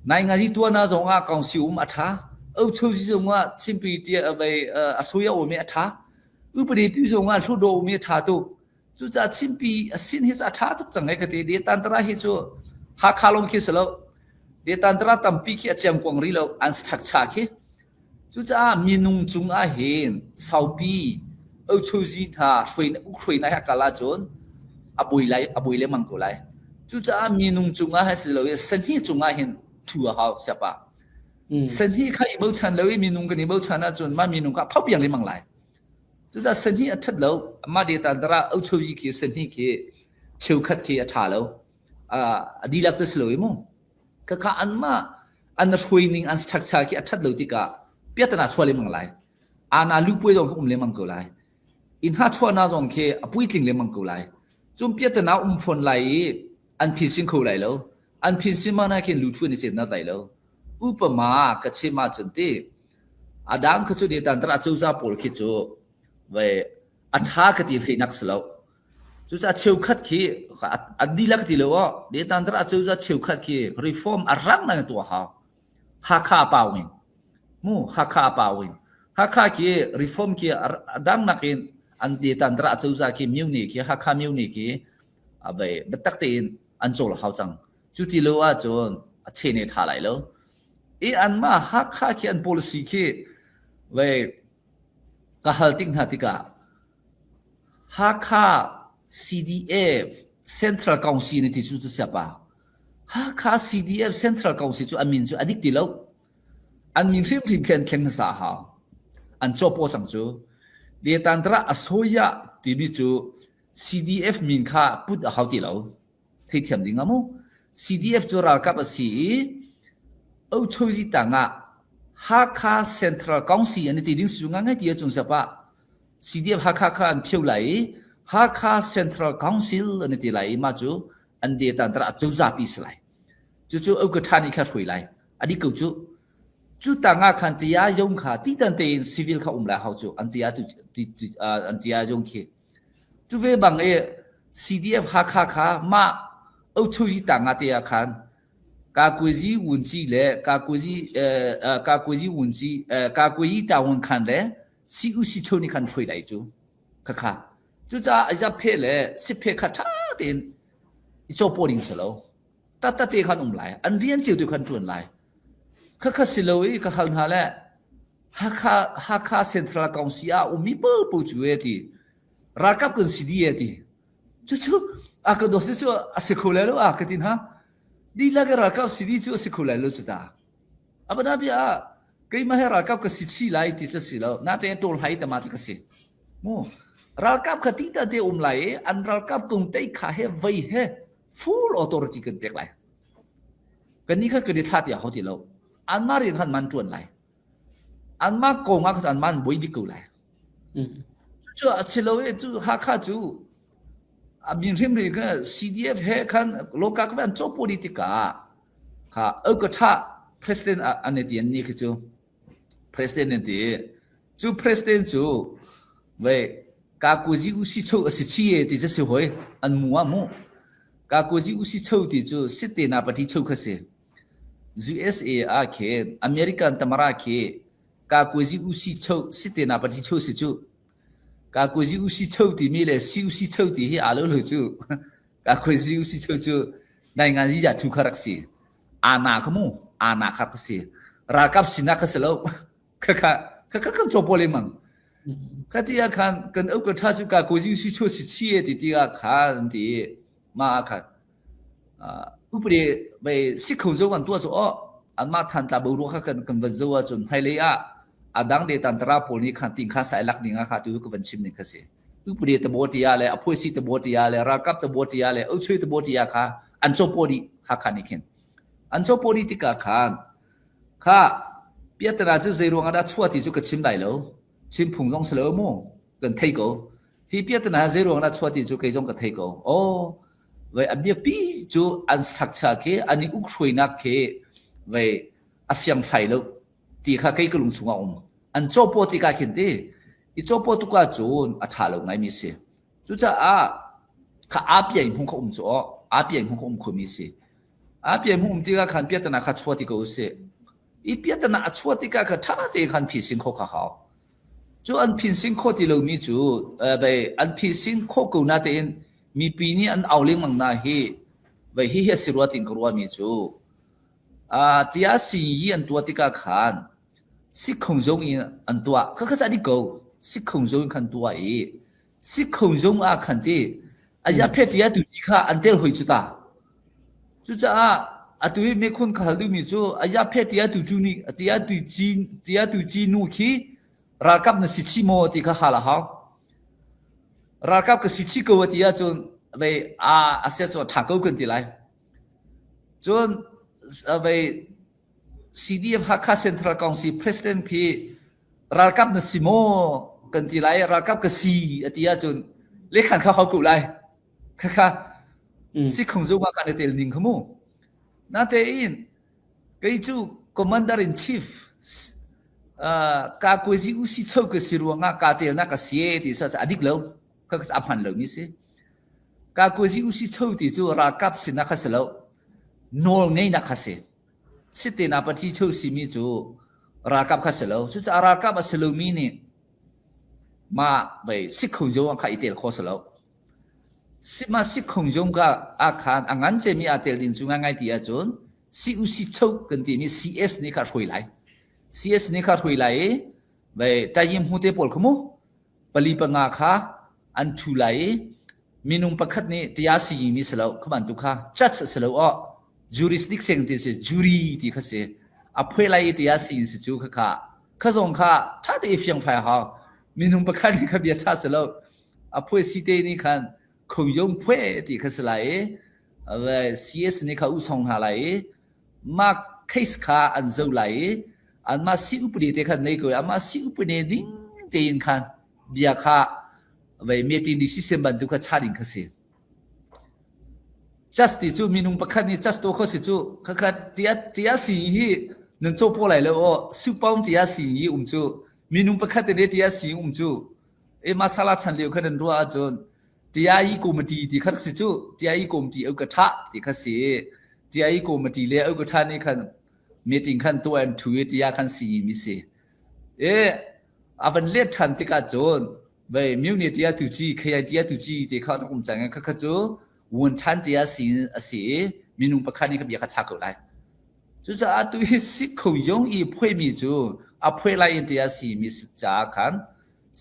นายงานที่ตัวน่าจงกองสิวมาท่าช่วยจงชิมปีที่ไปสุยาโอเมท่าอุปเดปิจงลุดโดเมท่าตุกจูจะชิมปีสินฮิสท่าตุกจังไงกันเดตันตระฮิจูฮักคาลงคิสแล้วเดตันตระตั้มปีขี้เจียมกวางรีแล้วอันสตักชาคิจุจ้ามีนุ่งจุงเห็นสาวปีชูจีท่าช่วยนายฮักกาลาจนบุยเลยมังกุไลจุจ้ามีนุ่งจุงให้สิเลยเส้นที่จุงเห็นทัวเขาใช่ปะเส้นที่ใครบ่ชันเลยมีนุ่งกันนี่บ่ชันนะจนมามีนุ่งก็พับอย่างเลยมังไลจุจ้าเส้นที่ทัดแล้วมาเดตันตระชูจีขี้เส้นที่ขี้เชี่ยวขัดขี้ท่าแล้วดีลักจะสิเลยมั้งก็ข้าอันช่วยนิ่งอันสตักชาขี้ทัดแล้วที่กะเปียตนาชัวเลยมังไลนาลูกป่วยจงก็เลยมังกุไลอินหาชัวนาจงเคป่วยจริงเลยมังกุไลจงเปียตนาฝนไลอันพิสินเขาไลแล้วอันพิสินมานาเคนลูช่วยในเจตนาไลแล้วอุปมากัจเชมาจนตีดังขจุดเดตันตระจูซาปอลคิจูไว้ท่ากติให้นักสลาวจูซาเชี่ยวขัดขี้ดีลักติเลวเดตันตระจูซาเชี่ยวขัดขี้รีฟอร์มรังนั่งตัวเขาฮักข้าเปล่าเองมูฮักข้าเปล่าเองฮักข้าขี้รีฟอร์มขี้ดังนักเองอันเดตันตระจูซาขี้มิวนี่ขี้ฮักข้ามิวนี่ขี้ไปบัดตักเตียนอันโจลเขาจังจุดที่เลวจนเชนท่าไหลแล้วอันมาฮักข้าขี้อัน policy ขี้ไว้ก็ฮัลติงหาติกาฮักข้า CDF Central Council นี่ที่จุดเสียป่ะฮักข้า CDF Central Council จุดอันมินจุดอดีตที่แล้วอันมินซิมทิ้งแข่งภาษาเขาอันจบโปสังจูเดียตันตระอโซยะที่มีจู CDF มินข้าพูดเขาที่แล้วที่เทียมดิ่งมั้ง CDF จูรากับสีเอาช่วยต่างฮักคาเซ็นทรัลกองซีอันนี้ติดิ้งสุงง่ายที่จะจงสปะ CDF ฮักคาอันเพียวไหลฮักคาเซ็นทรัลกองซิลอันนี้ติไหลมาจูอันเดียตันตระจูจับปีสไลจูเอากระทานิข้าช่วยไหลอันนี้กูจูต่างคันที่ยายงขาที่ตันเตนซิวิลข้าไหลเขาจูอันที่ยาจูอันที่ยายงขี้จูเวบังCDF ฮักคามาเอาช่วยต่างที่ยาคันกากุจีวุนจีเล่กากุจีวุนจีกากุจีตาวันคันเล่ซีอุซิโชนี่คันช่วยไหลจูค่ะจูจ้าจะเพลเล่สิเพคัทาเต็นจบปอดิงสโลตัดเตะคันไหลอันเรียนเจียวตัวคันจวนไหลค่ะสิโลอีค่ะหันหาเล่ฮักคาเซ็นทรัลกองซีอามีเปิลปูจูเอติรักกับกันซีดีเอติจูอากาโดสิจูอาศัยคนแล้วอากาตินฮะดีลักรักกับสิดีจูอาศัยคนแล้วจุดาอับนาบีใครมาให้รักกับสิชีไลติจะสิแล้วน่าจะโดนให้แต่มาจะสิโมรักกับที่ตัดเดียวไหลอันรักกับกงเตยขาเฮไว้เฮ full authority กันเปียกไหลกันนี้ก็คือท่าที่เขาที่เราอันมาเรียนขันมันจวนไหลอันมาโกงอันมันบวยบิกุไหลจูอาศัยเราจูฮักข้าจูมีเรื่องนี้ก็ CDF เฮคันโลกาก็เป็นจบ politika ค่ะก็ท่า president อันนี้นี่คือจู president นี่จู president จูเว้กากุจิอุสิโชสิชีเอที่จะสิหอยอันมัวมูกากุจิอุสิโชที่จูสิเตนาปฏิโชคเส USA อาเคอเมริกันตมราเคกากุจิอุสิโชสิเตนาปฏิโชสิจูกากุจิอุสิโชที่มีเลยซิอุสิโชที่ให้อาโลโลจูกากุจิอุสิโชจูในงานที่จะถูกคารักษีอาณาขมูอาณาคารักษีรักกับสินักเสลาค่ะกันจบเลยมั้งค่ะที่อาคารกันเอากระทาจุกากุจิอุสิโชสิชีเอที่อาคารที่มาอาคารอุปเดไปสิขจกันตัวจูอันมาทันตาบุรุษกันวันจูจนไฮเลยอาดังเดตันตราโพนี่ขันติงข้าสายลักนิงข้าตัวก็วันชิมนึงข้าเสียอุปเดตบวติยาเลยอภัยสิตบวติยาเลยรักกับตบวติยาเลยเอาช่วยตบวติยาข้าอันโจโพดีฮักขันนี่เห็นอันโจโพดีที่ข้าข้าเปียตนาจูเจรวงอาดาชัวที่จูก็ชิมได้แล้วชิมผงจงเสลอมู่กันเทโกที่เปียตนาเจรวงอาดาชัวที่จูก็จงกันเทโกโอ้เว้ยอันเบียปีจูอันสตรัคเจอร์เคอันนี้อุกช่วยนักเคเว้ยอัฟยังไฟแล้วที่ข้าเคยกลุ่มชงเอาอันโจโปติกาเห็นดีอีโจโปตุกาจูนอัฐาลงไงมีสิจูจะข้าอาเปียงพงเขาจูอาเปียงพงเขาคุมีสิอาเปียงพงที่ข้าขันเปียตนาข้าชัวติกาอุสิอีเปียตนาชัวติกาข้าท่าเตขันพิสิงเขาข้าเขาจูอันพิสิงเขาที่เรามีจูไปอันพิสิงเขากูน่าเตนมีปีนี้อันเอาเลี้ยงมังนาฮีไปฮีเฮสิรัวติงกรัวมีจูที่อาศัยยี่อันตัวติกาขันสิคงจงอินอันตัวข้าจะได้กูสิคงจงขันตัวสิคงจงขันที่ยาเพชรที่อาตุจิข้าอันเดียวหุยจุดจุดตัวไม่คนข้าดูมีจูยาเพชรที่อาตุจูนี่ที่อาตุจีนูคีรักกับนสิชิโมที่ข้าหาละฮะรักกับก็สิชิโกที่อาจนไปเสียจนถักกูกันที่ไรจนไปCDF ฮักคาเซ็นทรัลกองซีประธานพี่รักกับนสิโมกันที่ไรรักกับก็ซีที่อาจนเล็กขันเขากูไรค่ะสิคงจะว่ากันเตลนิงขโมนั่นเองก็อีจู Commander in Chief กาคุยซิอุสิโชกสิรวงกาเตลนักเสียที่สัตอดีตแล้วก็อับหันเลยมิสิกาคุยซิอุสิโชที่จูรักกับสินักเสลโนลไงนักเสียสิเตนาปฏิโชสิมิจูรักกับเสลจูจะรักกับเสลมินี่มาไปสิคงจะว่าข้าอิเตลโคเสลสิคงจงก็อาคารงั้นจะมีอาเตลินจุงง่ายที่อาจนสิอุสิโชกันที่มี CS นี่ข้าช่วยไล่ CS นี่ข้าช่วยไล่ไปแต่ยิ่งหัวเตปอลขโมปลีปังอาข้าอันช่วยไล่มีนุ่มประคัดนี่ที่อาศัยมีสลาวขบันตุข้าจัดสลาวjurisdiction ที่สิจูรีที่ข้าเสียอภัยไล่ที่อาศัยสิจูข้าส่งข้าถ้าที่เฟียงไฟหามีนุ่มประคัดนี่ข้าเบียดชาสลาวอภัยสิเตนี่ขันคงยงเพื่อที่ข้าสลาย CS นี่เขาอุส่งหาไหลมาเคสคาอันเจ้าไหลอันมาสิอุปนิเตคันในก็อันมาสิอุปนิดิ้งเตียนคันเบียคาเมตินดิซิเซมบันตุกะชาดิงคาเซ justice จูมีนุงปะคันนี่ just ตัวเขาสิจูคัดเตียสิฮีนันโจโปไหลแล้วโอสุปอมเตียสิฮีจูมีนุงปะคันเตเนเตียสิจูมาซาลาชันเลียวคันรัวจนเตียอีโกมตีที่คัดสิจูเตียอีโกมตีเอากระทะที่คัดสิเตียอีโกมตีเลยเอากระทะนี่คันเมติงคันตัวอันทุยเตียคันสิมิเซอาวันเล็ดทันที่กาจนเว้ยมิวเนเตียตุจีขยายเตียตุจีที่เขาต้องจังกันคัดจูวันทันเตียสิสิมีนุงปะคันนี่เขาเบียคัดชักเอาได้จูจะอาตุยสิเขายงอีพ่วยมีจูอาพ่วยไล่เตียสิมิสจ้าคัน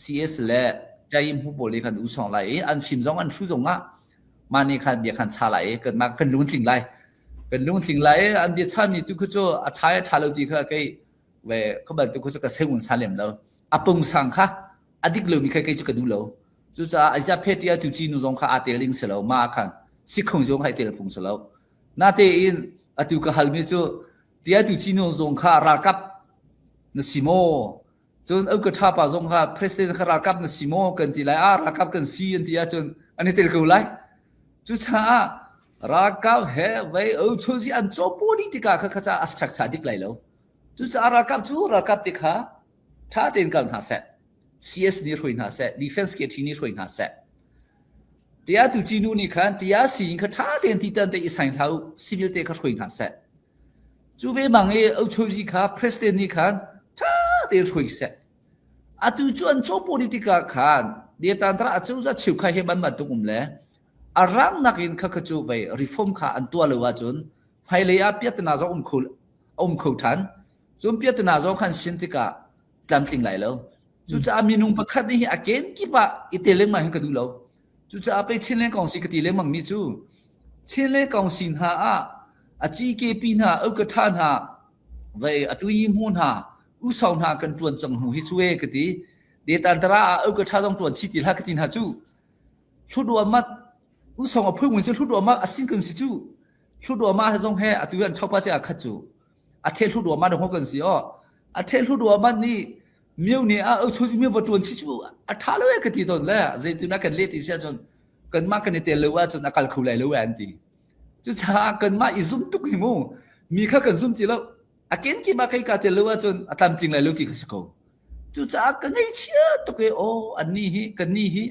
CS และใจยิมผู้บริการอุส่งไหลอันชิมจงอันชูจงมานี่คันเบียคันชาไหลเกิดมากันลุ้นถึงไหลกันลุ้นถึงไหลอันเบียชามีตุกโจอัฐายทาโลดีค่ะไกเวเขาบอกตุกโจก็เซวันซาเลมแล้วอปงสังค่ะอดิกลืมมีใครจะกระดูแล้วจุจ้าไอ้เจ้าเพติอาตุจีนุจงค่ะอาเตลิงเสแล้วมาคันสิคงจงให้เตลพงเสแล้วนาเตอินอตุกฮัลมิโจเตียตุจีนุจงค่ะรากับนสิโมจนเอากระทาปาจงค่ะ president คารากับนสิโมกันทีไรรากับกันซีอันที่จนอันนี้เตลกูไลจุดช้ารากับเฮไว้เอาช่วยอันจบปนิติกาข้าจะอัศจรรย์ดิกไลแล้วจุดช้ารากับจูรากับติค่ะถ้าเต็นกันหาเส CS นี่ช่วยหาเส defense เกทีนี่ช่วยหาเสเดียตุจีนูนี่คันเดียสิงค่ะถ้าเต็นที่ตั้งแต่อีสังเท้า civil เตะก็ช่วยหาเสจูเวมังเอาช่วยค่ะ president นี่คันถ้าเดี๋ยวช่วยเสร็จอาตุจวนโจโปลิติกาขันเดี๋ยวตอนนั้นอาจจะชิวข้าเฮบันมาตุกุมเล่อารังนักอินข้าขจูไปรีฟอร์มข้าอันตัวเลวจนไฮเลียเปียตนาจงคูทันจนเปียตนาจงขันสินติกาลำติงไหลแล้วจุดจะมีนุ่งประคัดนี่อาเกนกี่ปะอิตเตเลงมาให้กันดูแล้วจุดจะไปชินเลงกองสิกติเลงมังมิจูชินเลงกองสินหาอาจีเกปีนหาเอากระทานหาไปอตุยิมหุนหาอุสาวนากันตวนจังหูฮิช่วยกติเดตันตระเอากระทาต้องตวนชิติลากตินหาจูทุดวมัดอุสาวเพิ่งเหมือนจะทุดวมัดอาศินกันสิจูทุดวมัดจะต้องให้อตุยันเท่าปัจจัยขัดจูอาเททุดวมัดของกันสิอาเททุดวมัดนี่มีวเนี่ยเอาช่วยมีวัตถุสิจูอาทาเลวกติตอนแรกเจตุนักกันเลติเสียจนกันมากันเตลว่าจนนักการคุยเลวอันดีจุดช้ากันมาอิซุมตุกิโมมีข้ากันซุมจีแล้วอาเกนกี่มาใครกาเตลว่าจนอาตามจริงเลยลูกที่เขาสกจุดจากกันไงเชื่อตุกโออันนี้ฮิกันนี้ฮิ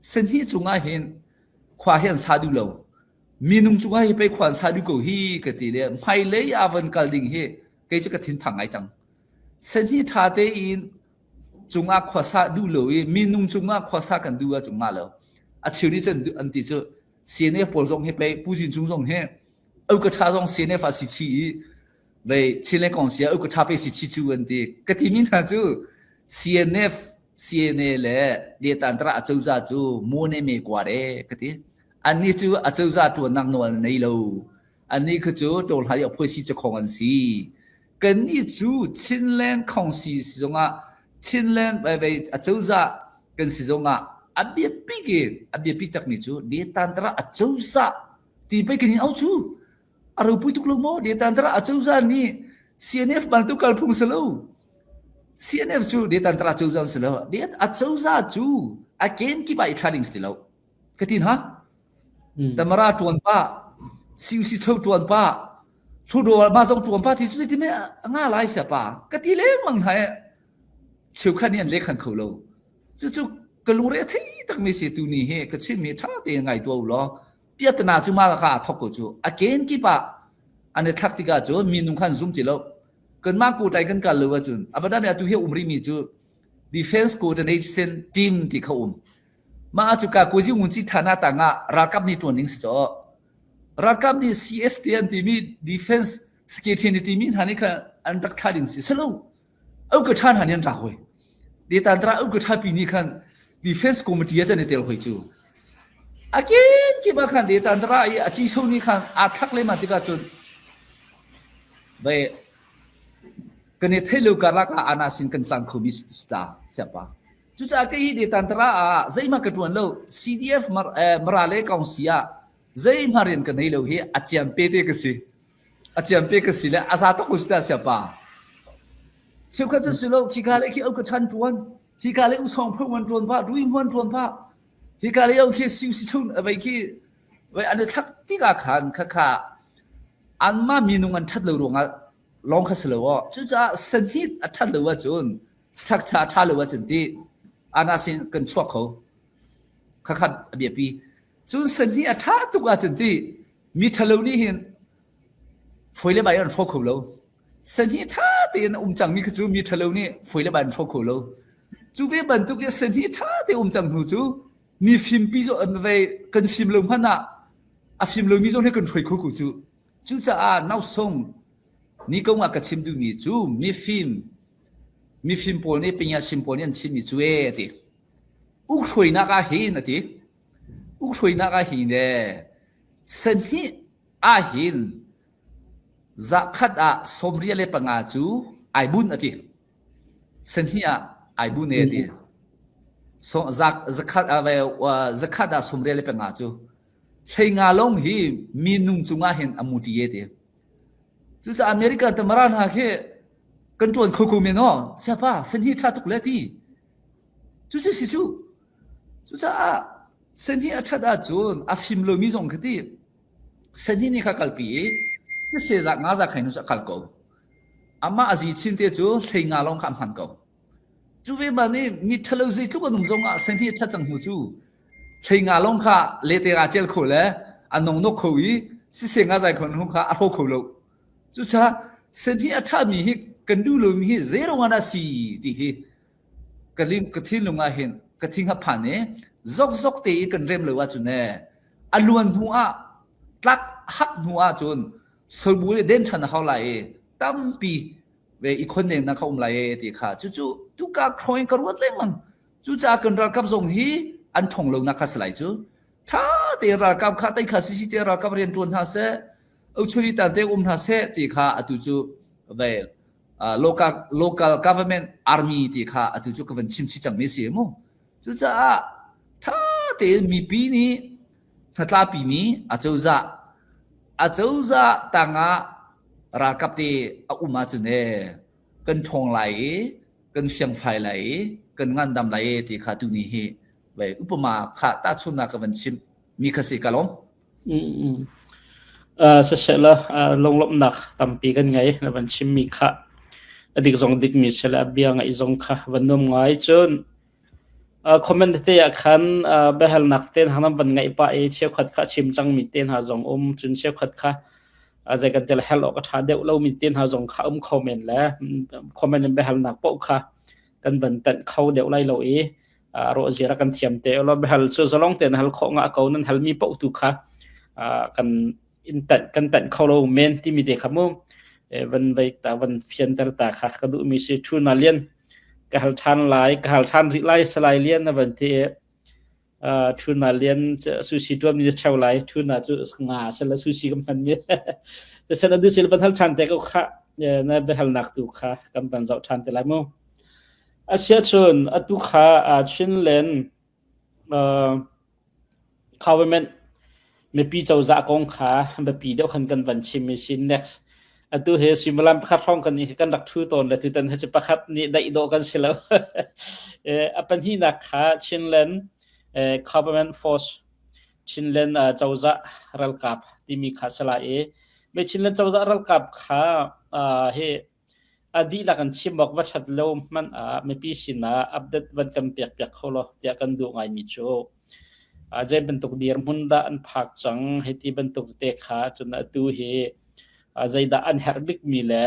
เส้นฮิจุงอาเห็นขวาเห็นซาดูเรามีนุ่งจุงอาเห็นไปขวานซาดูกูฮิกติเลยไม่เลยอาวันกัลดิงฮิก็จะกระถิ่นพังไงจังเส้นฮิท่าเตอินจุงอาขวาซาดูเลยมีนุ่งจุงอาขวาซากันดูว่าจุงอาแล้วอาเชียวนี้จะอันที่จะเสียเนี่ยปวดตรงให้ไปผู้จินจุงตรงให้เอากระทาตรงเสียเนี่ยฟาสิชีไปชิเลกองเสียเอากระทาไปสิชิจูอันที่กติมินหาจูCNF แหละเดียตันตระอาจูซาจูโมเนเมกว่าเร่กติอันนี้จูอาจูซาตัวนักนวลในโลอันนี้คือจูตัวหายพูดสิจะของอันสีกันนี้จูชินเลนของสีสิจงอ่ะชินเลนไปอาจูซากันสิจงอ่ะอับเบียปีตักนี่จูเดียตันตระอาจูซาที่ไปกันนี่เอาจูอารูปุยตุกลงโมเดียตันตระอาจูซานี่ CNF บันทุกการพุ่งสโลCNF จูเดียตันตระจูซันสโลเดียอาจูซาจูอาเกนกี่ใบทรานดิ้งสโลกตินฮะแต่มาราตวนป้าซิวซิเท่าตวนป้าทุดวมาส่งตวนป้าที่สุดที่ไม่ง่ายไรเสียป้ากติเล็กมังไทยเชี่ยวขันยันเล็กขันเขาโลจู่ๆก็ลงเรือที่ตั้งไม่เสียตัวนี้เฮก็ชื่อมีท่าเดียงไงตัวล้อเปียตนาจูมาละค่ะทอกกูจูอาเกนกี่ป้าอันนี้ทักติกาจูมีนุ่งขันซุ่มจิโลกันมากกูใจกันกันเลยว่าจุนอาบดามีตัวเหี้ยริมีจู defense coordination team ที่เขามาจุกากูจิอุ่นจิฐานะต่างรักกับนี่ตัวนิ่งสิจ้อรักกับนี่ CSTN ที่มี defense security ที่มีหันนี่ค่ะอันรักท่าดิ่งสิสโลเอากระท่านหันยันรักเว้ยเดี๋ยวตอนนั้นเอากระท่าปีนี้ค่ะ defense committee จะเนี่ยเตลเว้ยจูอาเกนกี่บ้าค่ะเดี๋ยวตอนนั้นไอ้อาชีพนี้ค่ะอาทักเลยมาติกาจุนไปกันเนี่ยเทลูการักอาณาสินกันจังคุมิสตาเสียปะจุดจากที่เดตันตระใจมากระตุ้นเรา CDF มาราเลกองเสีย zai marin kan hilo hi achiam pete kasi achiam pe kasi la azato kusta siapa cheuka chu silo khikale ki au ka than tuan khikale u song phau wan tuan pa dui hwan tuan pa khikale au ki siu si thun abai ki wai an thak ti ka khan kha kha an ma minung an that lo ronga long kha slo chu cha san hi a that lo wa chun structure tha lo wa chen ti ana sin kan chwa kho kha kha bia pi chun san hi a tha tu ka chen ti mi thalo ni hin foile bai an thok kho lo san hi tha te na chang mi chu mi thalo ni foile bai an thok kho lo chu ve ban tu ke san hi tha te chang hu chu mi film pi zo an ve kan film lo phana a film lo mi zo ne kan thoi kho ku chu cha a nau song ni ko nga ka chim du mi chu mi film pol ne pinya sim pol ne chim mi chu e ti u thoi na ka hi na ti u thoi na ka hi ne san hi a hin zakat a somria le panga chu ai bun ati san hi a ai bun ne ti so zakat a ve zakat a somria le panga chu hei nga long hi minung chunga hen amuti ye ti chu cha america tamaran ha khe control khoko me no siapa san hi tha tuk le ti chu chu cha san hi a tha da chun a film lo mi jong khati san hi ni kha kalpi se za nga za khainu sa kal ko ama azi chin te chu hei nga long kham han ko chu ve ba ni mi thalo zi ku nung jong a san hi tha chang hu chu hei nga long kha le te ga chel kho le anong nok kho wi si se nga za khon hu kha a ho kho lo chu cha san hi a tha mi hi kan du lo mi hi zero nga da si ti hi kaling kathin lunga hen kathing ha phan ne zok te kan rem lo wa chu ne aluan hu a tlak hak hu a chun sorbu le den than ha lai tampi ve ikon ne na khom lai ti kha chu tu ka khroin ka ruat leng mang chu cha kan ra kap zong hi an thong lo na kha slai chu tha te ra kap kha tai kha si te ra kap rian tun ha se au churi ta te ha se ti kha atu chu ve local government army ti kha atu chu ka van chim chi chang me se mo chu cha tha te mi pi ni tha pi mi a chau za tanga ra kap te a uma chu ne kan thong lai kan siang phai lai kan ngan dam lai ti kha tu ni hi ve upama kha ta chuna ka van chim mi kha se kalom sa sela longlop nak tampi kan ngai na van chim mi kha adik zong dik mi sela bia ngai zong kha vanom ngai chun comment te ya khan behal nak ten hanam ban ngai pa e che khat kha chim chang mi ten ha zong chun che khat kha azai kan tel hel ok tha de lo mi ten ha zong kha comment la comment behal nak po kha kan ban pen khau de lai lo e ro jira kan thiam te lo behal chu zalong ten hal kho nga ko nan hal mi po tu kha kan intan kan pen khau lo men ti mi te khamu van vai ta van fian tar ta kha ka du mi se thu na lien ka hal than ri lai slai lien na van te thu na lien sushi tu mi chau lai thu na chu nga sala sushi kam han mi te sa du sil ban hal than te ko kha na be hal nak tu kha kam ban zau than te lai mo asia chun atu kha chin len government me pi chau za kong kha be pi deu khan kan van chim mi sin next atu he simulam pakhat phong kan ni kan dak thu ton la tu tan he pakhat ni dai do kan silo apan hi na kha chinlen government force chinlen chawza ral kap timi kha sala e me chinlen chawza ral kap kha he adi la kan chimok wa that lo man me pi sina update van kam pek kholo tia kan du ngai mi cho je bentuk dir munda an phak chang heti bentuk te kha chuna tu he zaida an herbik mi le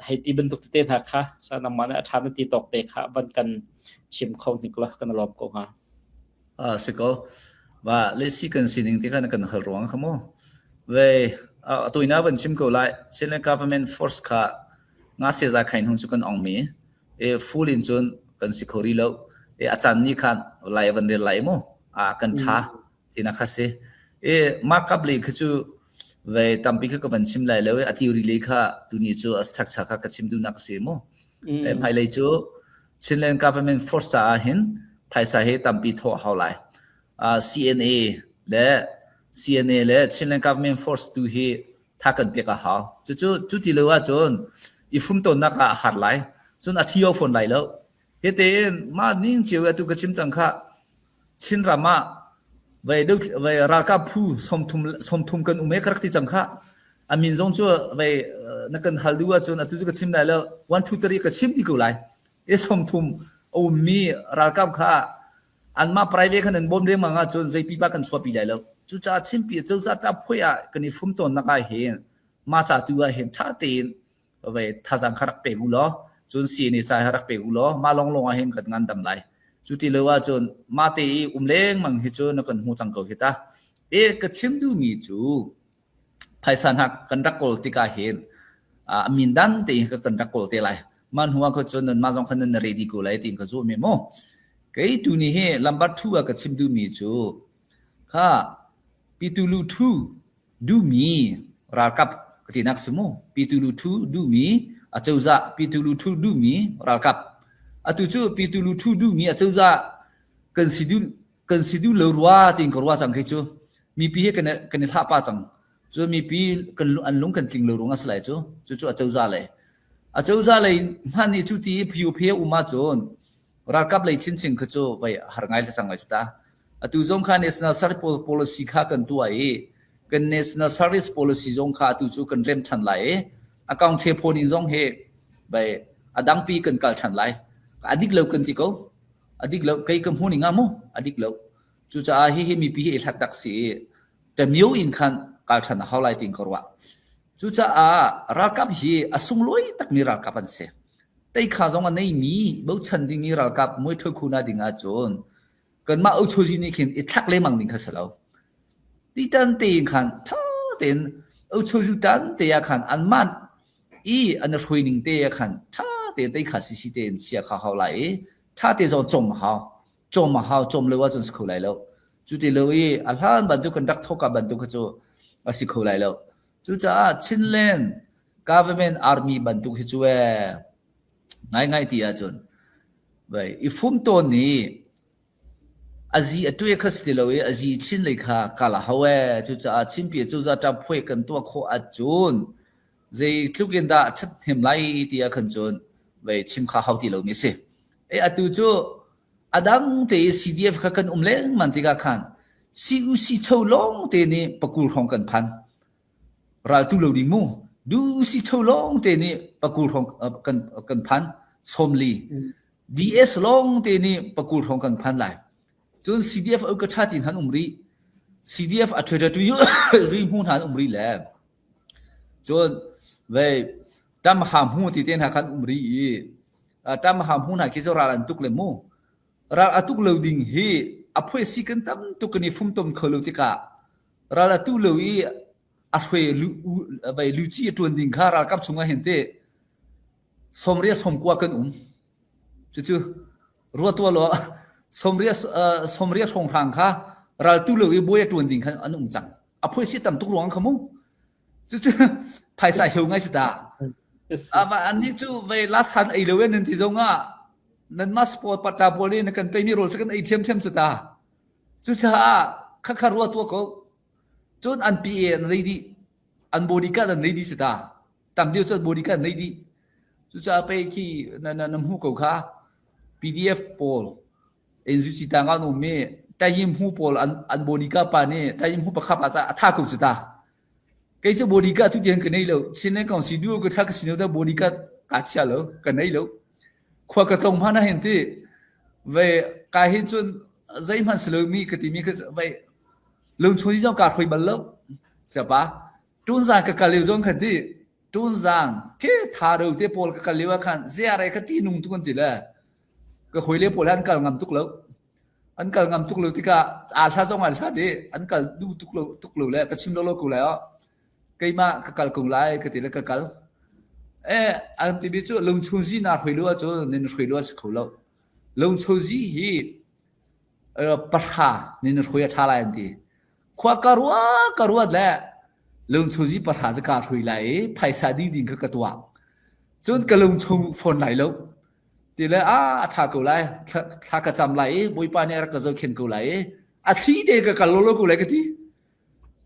heti bentuk te tha kha sana mana thana ti tok te kha ban kan chim khau nikla kan lop ko ha siko wa le si kan sining te kan hal rong khamo ve toina ban chim ko lai chile government force kha nga se za khain hung chu kan ong mi full in chun kan sikori lo achan ni khan lai van re lai mo kan tha tina kha se markup le khu ve tampi kha kan chim lai lo atiuri le kha tu ni chu asthak cha kha ka chim du nak se mo phai le chu chinlen government force sa hin phai sa he tampi tho haw lai CNA le CNA และ Chilean Government Force ตูเฮถ้ากันเปียกะหาจุที่เลยว่าจนอีฟุมต้นนักะหัดไหลจนอาทิยวฝนไหลแล้วเฮเตนมานิ่งเจียวตุกะชิมจังคะชินรามาไว้ดึกไว้รากาผู้สมทุมกันอุเมกรักที่จังคะอามินจงจัวไว้นักกันฮัลดูว่าจนตุกะชิมได้แล้ว1 2 3กะชิมที่กูไหลสมทุมอุมีรากาค่ะอันมาไพรเวคันบ่มเรียงมาจนใจปีปากันสวปีได้แล้วจุจะชิมปีจุจะตับพยากันฟุมต้นนักเห็นมาจากตัวเห็นท่าเตีนไว้ท่าจังคารักเปกุลอจนสีนี่ใจคารักเปกุลอมาลงเห็นกันงานดำไหลจุที่เลยว่าจนมาเตยเล้งมังเฮจนนักกันหูจังเกาเฮตาก็ชิมดูมีจูไพสันหักกันรักโกลติกาเห็นมินดันเตยกันรักโกลเตไลมันหัวก็จนนั้นมาจงคันนั้นเรดีกูไลติงก็จูเมโมก็อีตัวนี้เฮลัมบัตทัวก็ชิมดูมีจูค่ะปิตูลูทูดูมีรากับกตินักสมุปิตูลูทูดูมีอาเจ้าจะปิตูลูทูดูมีรากับอาตุจูปิตูลูทูดูมีอาเจ้าจะกันสิดูเลรัวติงกรัวจังเฮจูมีปีเฮกันท่าป้าจังจูมีปีกันอันลุงกันติงเลรุงอัสไลจูอาเจ้าจะเลยอาเจ้าจะเลยมันนี่จูที่พิวเพียอุมาจนรากับเลยชินๆก็จูไปหาง่ายจังไงสตาatu zong kha national service policy kha kan tu ai kan national service policy zong kha tu chu kan rem than lai account the phone zong he bai adang pi kan kal than lai adik lo kan ti ko adik lo kai kam huni nga mo adik lo chu cha hi mi pi he thak tak si ta myo in khan kal than how lai ting korwa chu cha rakap hi asung loi tak mi rakap an se tai kha zong an nei mi bo chan ding mi rakap moi thok khuna dinga chonกันมาเอาชูจีนี่ขินอีทักเลยมังนิ่งข้าสลาวที่ตันเตียงขันท่าเตียนเอาชูจูตันเตียขันอันมันอันช่วยนิ่งเตียขันท่าเตียนได้ขาดสิเตียนเสียข้าเขาไหลท่าเตียนจมหาวจมเลยว่าจนสกุลไหลแล้วจุดที่เลยอันหลังบรรทุกกันรักทกับบรรทุกก็จะสิกุลไหลแล้วจุดจ้าชินเลน government army บรรทุกให้ช่วยง่ายๆที่อาจารย์ไปอีฟุมตัวนี้azi atue khastilo azi chin lekha kala hawe chu cha chin pi chu za ta phoi kan to kho achun zai thlukin da that them lai ti a khan chun vai chim kha hauti lo mi se atu chu adang te CDF kha kan umleng man ti ga khan CUC cholong te ni pakul khong kan phan ral tu lo ding mu du si cholong te ni pakul khong kan phan somli DS long te ni pakul khong kan phan laiจน CDF เอากระทาตินหันรี CDF อัตราตัวยุรีมูนหันรีแล้วจนเว้ตามหามหูที่เต้นหันรีตามหามหูน่ะคิดว่าเราตุกเลยมูเราตุกเลยดิ่งเฮอภัยสิกันตามตุกนี่ฟุ่มต้มเขาเลยที่กะเราตุกเลยอภัยไปลุจีตัวดิ่งข้าเรากับชงเห็นเต้สมเรียสมกว่ากันจู่รัวตัวล้อสมเรียทงทางค่ะเราตู้เลยบวยตัวดิ่งขันอันนุ่มจังอภัยสิตามตุกหลวงขมุจู่ภายใส่เหี่ยวง่ายสุดอันนี้จู่ไปลาสันไอเลเว่นนั่นที่จงนั่นมาสปอร์ตปัตตาโพลีนั่นกันไปมีโรลสักไอเทียมสุดจู่จ้าข้ารัวตัวเขาจนอันพีเอ็นเลยดีอันบริการอันเลยดีสุดตามเดียวจนบริการเลยดีจู่จ้าไปที่นั่นหูเขาค่ะ PDF โพลเอ็นซูซิตางานุเมแต่ยิมหูโพลอันบริการปานี่แต่ยิมหูประคับอาจจะท่าคุกสุดก็จะบริการทุกอย่างกันได้แล้วเช่นนั้นก่อนสิดูก็ท่าก็สิโนได้บริการกัดเชียแล้วกันได้แล้วขวากระตรงพันนะเห็นที่เว้การเห็นจนใจมันสลมีกติมีก็เว้ลงชนที่เจ้าการคุยบัลลังใช่ปะจุนจางกับการเลี้ยงจงกันที่จุนจางแค่ท่าเราเตะโพลกับการเลี้ยงกันเสียอะไรกันที่นุ่งทุกคนที่ละก็คุยเลี้ยงโพลอันการงำทุกแล้วอันการงำทุกแล้วที่ก็อาท่าจงอาท่าดีอันการดูทุกแล้วแล้วก็ชิมโลกูแล้วก็มาก็การกุงไล่ก็ที่ละก็การอันที่บิจูลงชนจีน่าคุยล้วจูนี่นคุยล้วสิเขาแล้วลงชนจีฮีปะทานี่นคุยท่าอะไรอันที่ขวาการัวแล้วลงชนจีปะทาจะการคุยไหลไผ่ซาดีดิ่งก็ตัวจนก็ลงชนฝนไหลแล้วทีละท่ากูไหลท่ากระจำไหลบุยปานี่ก็จะเข็นกูไหลที่เด็กก็การโลกูไหลก็ที่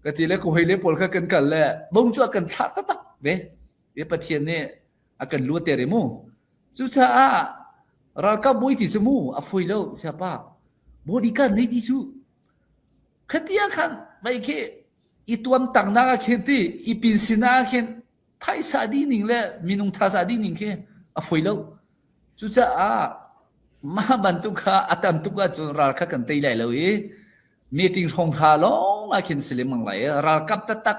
กติแล้วกูให้เลปอลกันแหละบงจัวกันทักตักเวประเทศนี้อากันรู้เตเรมูจุชารากับบุยที่สมูอฟุยแล้วใช่ปะบริการในที่สุดคดีคันไม่แค่อีตัวต่างนาเข็นที่อีปินสินาเข็นไพ่สาดีนิ่งแหละมีนุงท่าสาดีนิ่งแค่อฟุยแล้วจุชามาบรรทุกอาตันทุกจนรากันตีไหลแล้วมีติงทองทาลงอาเข็นสิเลมังไหลรากับตัก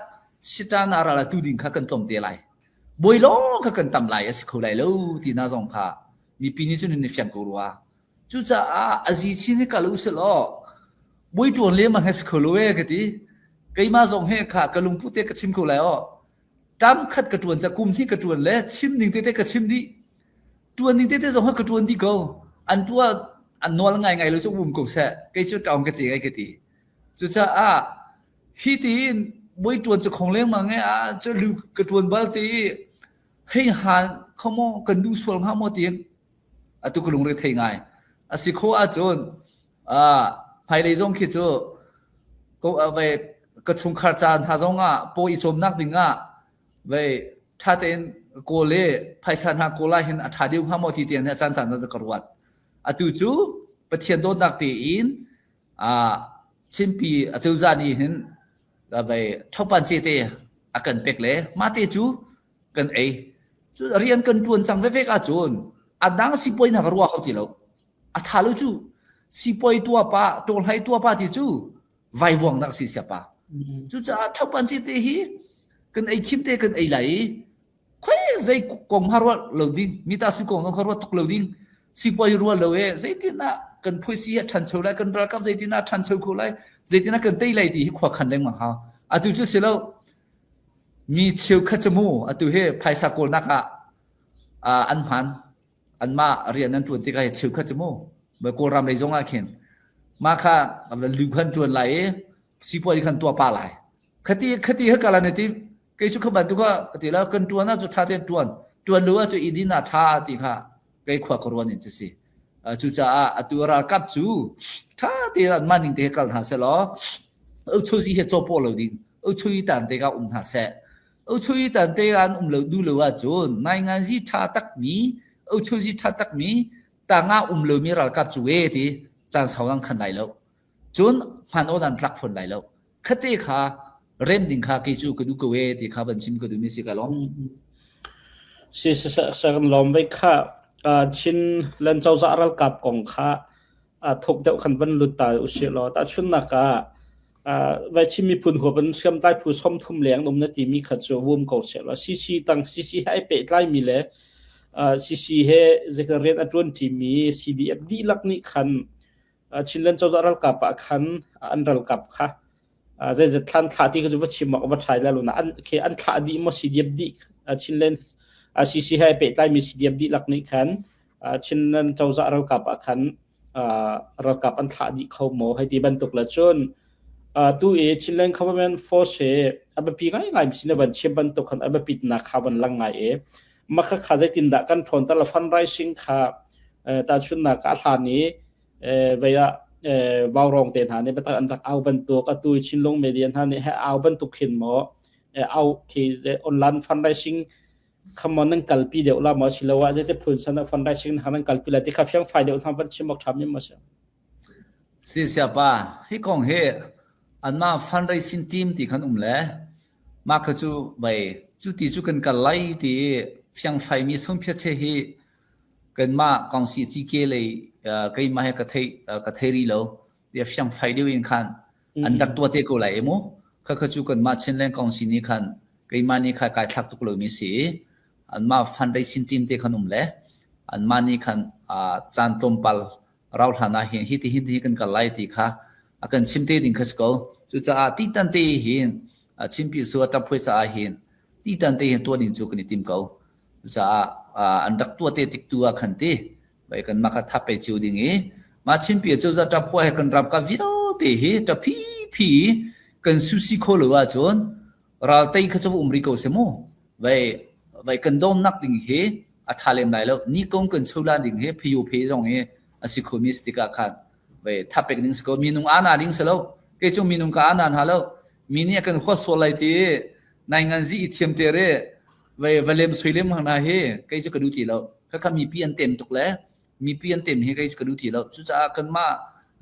สิตานาราตูดิงกันตอมเตไหลบอยลงกันตำไหลสิเขาไหลแล้วที่น่าสงขามีปีนี้จุนนี่ฟิมกูรัวจุจ้าอาจีชินกัลุสลอบอยตัวเลี้ยมันให้สิเขารู้กติไกมาสงให้ข้ากะลุงพูดเตกชิมเขาแล้วตามขัดกระจวนจะกุมที่กระจวนแล้วชิมนิ่งเตกชิมดีตัวนิ่งเตสงให้กระจวนดีก็อันตัวอันนวลไงรู้จักวุ่มกุบแสไกชุดจอมกระจีไงกติจุจ้าฮิตีนบอยตัวจะของเลี้ยงมันไงจะลืมกระจวนบาลตีให้หันเขาโมกันดูส่วนข้ามโมเตียงตุกลุงเรทไงสิโคอาจนภายในจงคิดจูก็ไปกระชุมขจานหาจงปอีจมนักดิงไปถ้าเต็นโกเล่ภายสันหาโกลาเห็นถ้าดิวข้ามโมทีเตียนเนี่ยจันจะกระวัดตุจูประเทศโดนนักตีอินชิมปีเจ้าจานีเห็นไปชอบปันเจเตอากันเป็กเลยมาเตจูกันจูเรียนกันจวนจังเวกอาจนอันนั้นสิปอยนักรัวเขาจีแล้วทาลุจูสิปอยตัวป้าโจลให้ตัวป้าที่จูไว้วงนักสิเสียป้าจูจะชอบปันจิตฮีกันคิมเตกันไหลค่อยใจกงฮารัวเหลวดิ้งมีตาสุกงต้องฮารัวตกเหลวดิ้งสิปอยรัวเหลวใจที่น่ะกันพูดสิทันเชลไลกันประกับใจที่น่ะทันเชลคุไลใจที่น่ะกันเตยไหลที่ขวาขันแรงมาฮะตุจูเสียแล้วมีเชียวขัดจมูกตุเฮภายสากลนักอันพันอันมาเรียนนั้นจวนที่ก็เชื่อขัดจมูกเมื่อโกรำในจงอาเข็นมาค่ะลืมขันจวนไหลสิปอยขันตัวปลาไหลคดีให้การในที่เกี่ยวกับบันทุกข์คดีแล้วกันจวนน่าจะท่าเต็มจวนรู้ว่าจะอินดีน่าท่าที่ค่ะเกี่ยวกับกรณีนี้สิจุจ้าตัวรากับจูท่าที่อันมานิ่งที่ให้การหาเสร็จช่วยที่ให้จบพอเราดิ้งช่วยตันที่ก็หาเสร็จช่วยตันที่ก็เราดูเลยว่าจนในงานที่ท่าตักมีช่วยที่ท่าตักมีแต่งาเรามีรากับจูที่จานสาวนั่งขันไหลแล้วจนพันโอดันรักฝนไหลแล้วคดีค่ะเริ่มดิ่งค่ะกิจูกดูกเวที่ค่ะบัญชีก็ดูมีสิกันล้อมสิสักล้อมไปค่ะชินเล่นเจ้าจะรักกับกองค่ะทุกเด็กขันวันลุตตาอุชิโลแต่ชุนนักไว้ชิมีพุ่นหัวเป็นเชื่อมใต้ผู้ชมทุ่มเลี้ยงนมนาทีมีขัดจูวุ่มเก่าเสียแล้วซีตั้งซีให้เป็ดไล่มีเลยซีให้จะเรียนอัจฉริยะมี CDF ดีลักนี่ขันชินเล่นเจ้าจะรักกับขันอันรักกับค่ะจะทันท่าที่ก็จะว่าชิมว่าใช่แล้วนะอันท่าดีมั้ง CDF ดีชินเล่นซีให้เป็ดไล่มี CDF ดีลักนี่ขันชินเล่นเจ้าจะรักกับขันรักกับอันท่าดีเขาโมให้ที่บรรทุกละจนตัวชินเล่นเขาเป็นโฟร์เช่อันเป็นง่ายๆมิสินะวันเชื่อมบรรทุกขันอันเป็นปิดนักข่าววันลังไงมาข้าจะติดดักกันทนตลอดฟันไรซิงค่ะแต่ชุดนักอาหารนี้เวลาบาวรองเต็นหานี่เป็นอันตักเอาบรรทุกก็ตัวชินลงเมียนหานี่ให้เอาบรรทุกขึ้นมาเอาที่ออนไลน์ฟันไรซิงคำมันนั่งกัลปีเดียวละมาชิลว่าจะได้ผลสนับฟันไรซิงหานั่งกัลปีละที่ข้าเพียงไฟเดียวทำวันชิมอกทำยังมาเสียสิเสียป่ะให้กองเฮอันมาฟันไรซิงทีมที่ขันเล่มาขจูไปจุดที่จุกันกันไล่ที่เพียงไฟมีส่งเพียรเชฮีกันมากองสีจีเกเลยก็มาให้กระเทรีแล้วเดี๋ยวเพียงไฟเดียวเองคันอันดักตัวเตะกูไหลมั้งข้าจูกันมาเช่นเล่นกองสีนี้คันก็มานี่ค่ะการทักตุกเลยมีสิอันมาฟันได้สินทีมเตะขนมเล่อันมานี่คันจานต้มปัลเราฐานะเห็นฮิตกันกันไล่ที่ค่ะกันชิมเตะดิ่งข้าจูจุดจะตีตันเตะเห็นชิมพิสูจน์ทับเพื่อจะเห็นตีตันเตะเห็นตัวดิ่งจูกันในทีมเขาจะอันดักตัวเตติกตัวขันตีไปกันมาคัดทับไปจิวดิ่งมาชิมเปียเจ้าจะจับหัวให้กันรับกับวิโรเตะจะพีกันสุสิโคหรือว่าจนเราเตะเขาจะอุ้มริโกเสมอไปกันโดนนักดิ่งอัฐาเลมได้แล้วนี่กงกันชูลาดิ่งพิวเพจงสิโคมิสติกาขันไปทับไปดิ่งสกมีนุงอานาดิ่งเสแล้วเกจงมีนุงกาอานาฮัลโหล มีเนี่ยกันข้อสวลไลตีในงานจีเทียมเตเรเวเลมสวยเลมหางนาเฮใครจะกระดูทีแล้วถ้ามีเปียนเต็มตุกแล้วมีเปียนเต็มเฮใครจะกระดูทีแล้วจุจะกันมา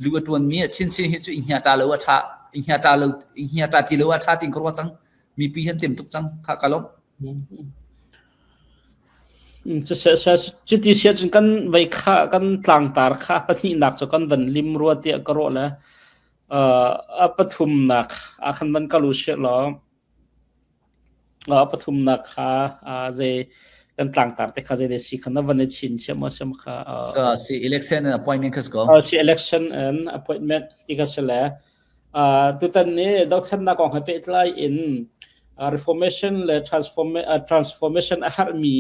ลูกตัวมีชินเฮจุอินเฮียตาเลวะท่าอินเฮียตาตีเลวะท่าติงครัวจังมีเปียนเต็มตุกจังข้ากะลบจุดที่เสียจนกันไว้ค่ากันตางตาค่าปฏิหนักจนกันวันลิมรัวเตียกระโดแล้วปฐุมนักคันมันก็รู้เสียแล้วปฐุมนักค่าเจกันตางตาแต่ค่าเจเดสิคันวันนี้ชินเชื่อมาเชื่อมาค่าสิ election and appointment คัสก็สิ election and appointment ที่ก็เสร็จแล้วตัวตอนนี้ดร.นักของให้ไปไล่ in reformation และ transformation อาหารมี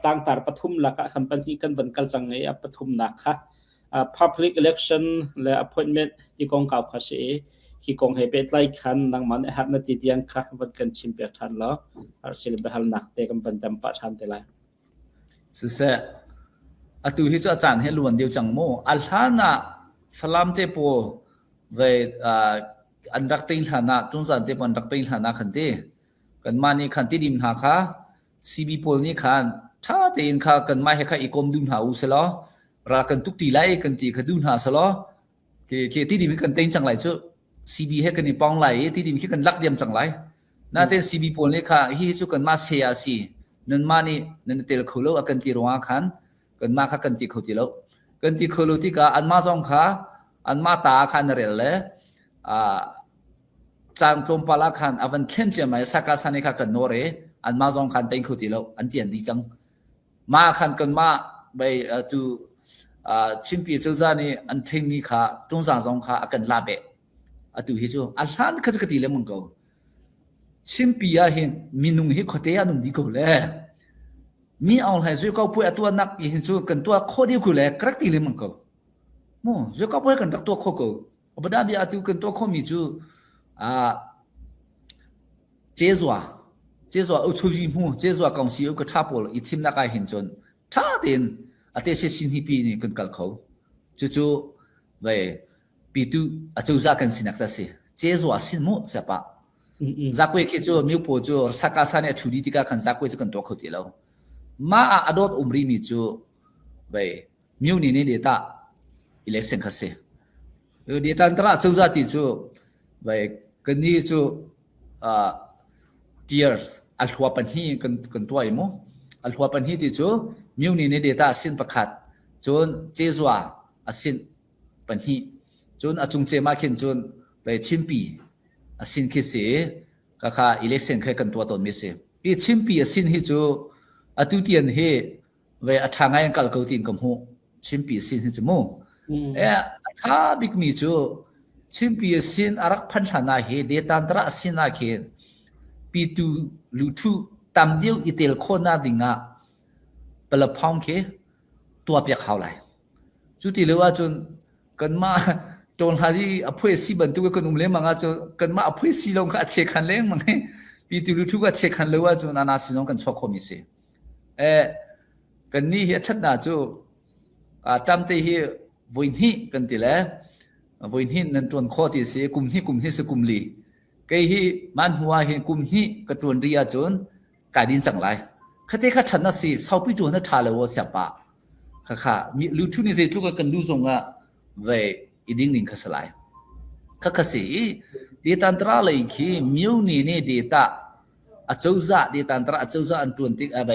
ต่างตาปฐุมหลักคันเป็นที่กันบันกัลจังไงปฐุมนักค่ะpublic election และ appointment ที่กองเก่าค่ะสิที่กองให้ไปไล่คันนังมันอาหารนาทีเดียงค่ะวันกันชิมเปียทันแล้วสิลเบหัลนักแต่กันเป็นจำปะทันแต่ละสุดเสียตูที่จะอาจารย์ให้ล้วนเดียวจังโมอัลฮานะสลามเตโปเวอันดักติงฐานะจุนสันเตปอันดักติงฐานะขันเตกันมานี่ขันที่ดิมหาค่ะซีบีโพลนี่ขันถ้าเต็นค่ะกันมาให้ค่ะอีกอมดุนหาอุสลอรากันทุกทีไล่กันตีขดุนหาสลอเกที่ดิมกันเต็งจังไรเจ้าซีบีให้กันนี่ปองไหลที่ดิมให้กันลักเดียมจังไรน่าเต็นซีบีโพลนี่ค่ะที่จุกันมาเสียสีนั่นมานี่นั่นเตลคุโลกันตีรัวขันกันมาค่ะกันตีเขาตีแล้วกันตีคุโลที่ค่ะอันมาจงค่ะอันมาตาขันเรลเลยจางตรงปลาขันอวันเข้มเจมาสักการสันนิค่ะกันโนเรอันมาจงขันเต็งเขาตีแล้วอันเจียนดีจังมาขันกันมาไปตูชิมปีเจ้าจ้านี่อันเทงนี่ค่ะตรงสังจงค่ะกันลาเบะตูฮิจูอัลฮันก็จะกตีเลยมึงก็ชิมปีอะเห็นมีนุ่งเห็นขดเตียนุ่งดีกูเลยมีเอาให้ช่วยเขาพูดตัวนักเห็นช่วยกันตัวโคดีกูเลยกระตีเลยมึงก็โม่ช่วยเขาพูดกันตัวโคกูอบดาบีอะตูกันตัวโคมีจูเจซัวเอาชูจีมูเจซัวกองซีเอาก็ทับปอลอีทีมนักไอเห็นจนท่าเดินอาเตเชสินฮิปีนี่กันกัลเขาจู่ๆไปปีตูอาจูซากันสินักจะเสียเจซัวสินมูเสียปะจากเวคิดจู่มิวโปจู่สักการสันเนี่ยทุดีที่กันจากเวจะกันตัวเขาตีแล้วมาอดอดรีมีจู่ไปมิวนี่เนี่ยเดต้าอิเล็กชันคัสเซ่เดต้าตระจูซาติจู่ไปกันนี่จู่tears อัลหัวปัญหีกันตัวอีโมอัลหัวปัญหีที่จู่มิวนี่เนี่ยเดต้าสินประคัดจนเจซัวสินปัญหีจนอาจุงเจมาเข็นจนไปชิมปีสินคิดเสียก็ค่ะอิเล็กชันเคยกันตัวตนไม่เสียปีชิมปีสินที่จู่ตุเตียนเฮไปทางไงกัลเขาติงกับหูชิมปีสินที่จู่โมถ้าบิ๊กมีจู่ชิมปีสินอารักพันธนาเฮเดตันตระสินอาเคนปีตูลูทูตามเดียวอิเตลโคนาดิงะเปลพองเคตัวเปียกเขาไหลจุดที่เรียกว่าจนกันมาจนหาที่อภัยสีบรรทุกกันนุ่มเลี้ยงมังอาจจะกันมาอภัยสีลงก็เช็คคันเลี้ยงมังปีตูลูทูก็เช็คคันเลยว่าจนนาสิน้องกันชอบคอมิเซกันนี่เฮทัดน่าจูตามที่เฮวินฮีกันทีละวินฮีนั่นจนข้อที่เสียกุมฮีสกุมลีไก่ฮีมันหัวเฮกุมฮีกระตวนเรียจนกายดินจังไรข้าแต่ข้าฉันน่ะสิสาวปีจวนน่ะทาเลวเสียปะข้ามีลูกทุนี่เสร็จลูกกันดูทรงอ่ะเวอีดิ้งนิ่งข้าสลายข้าสิเดตันตราเลยคีมิวนี่เนี่ยเดต้าอาเจ้าจ่าเดตันตราอาเจ้าจ่าอันตัวติกไป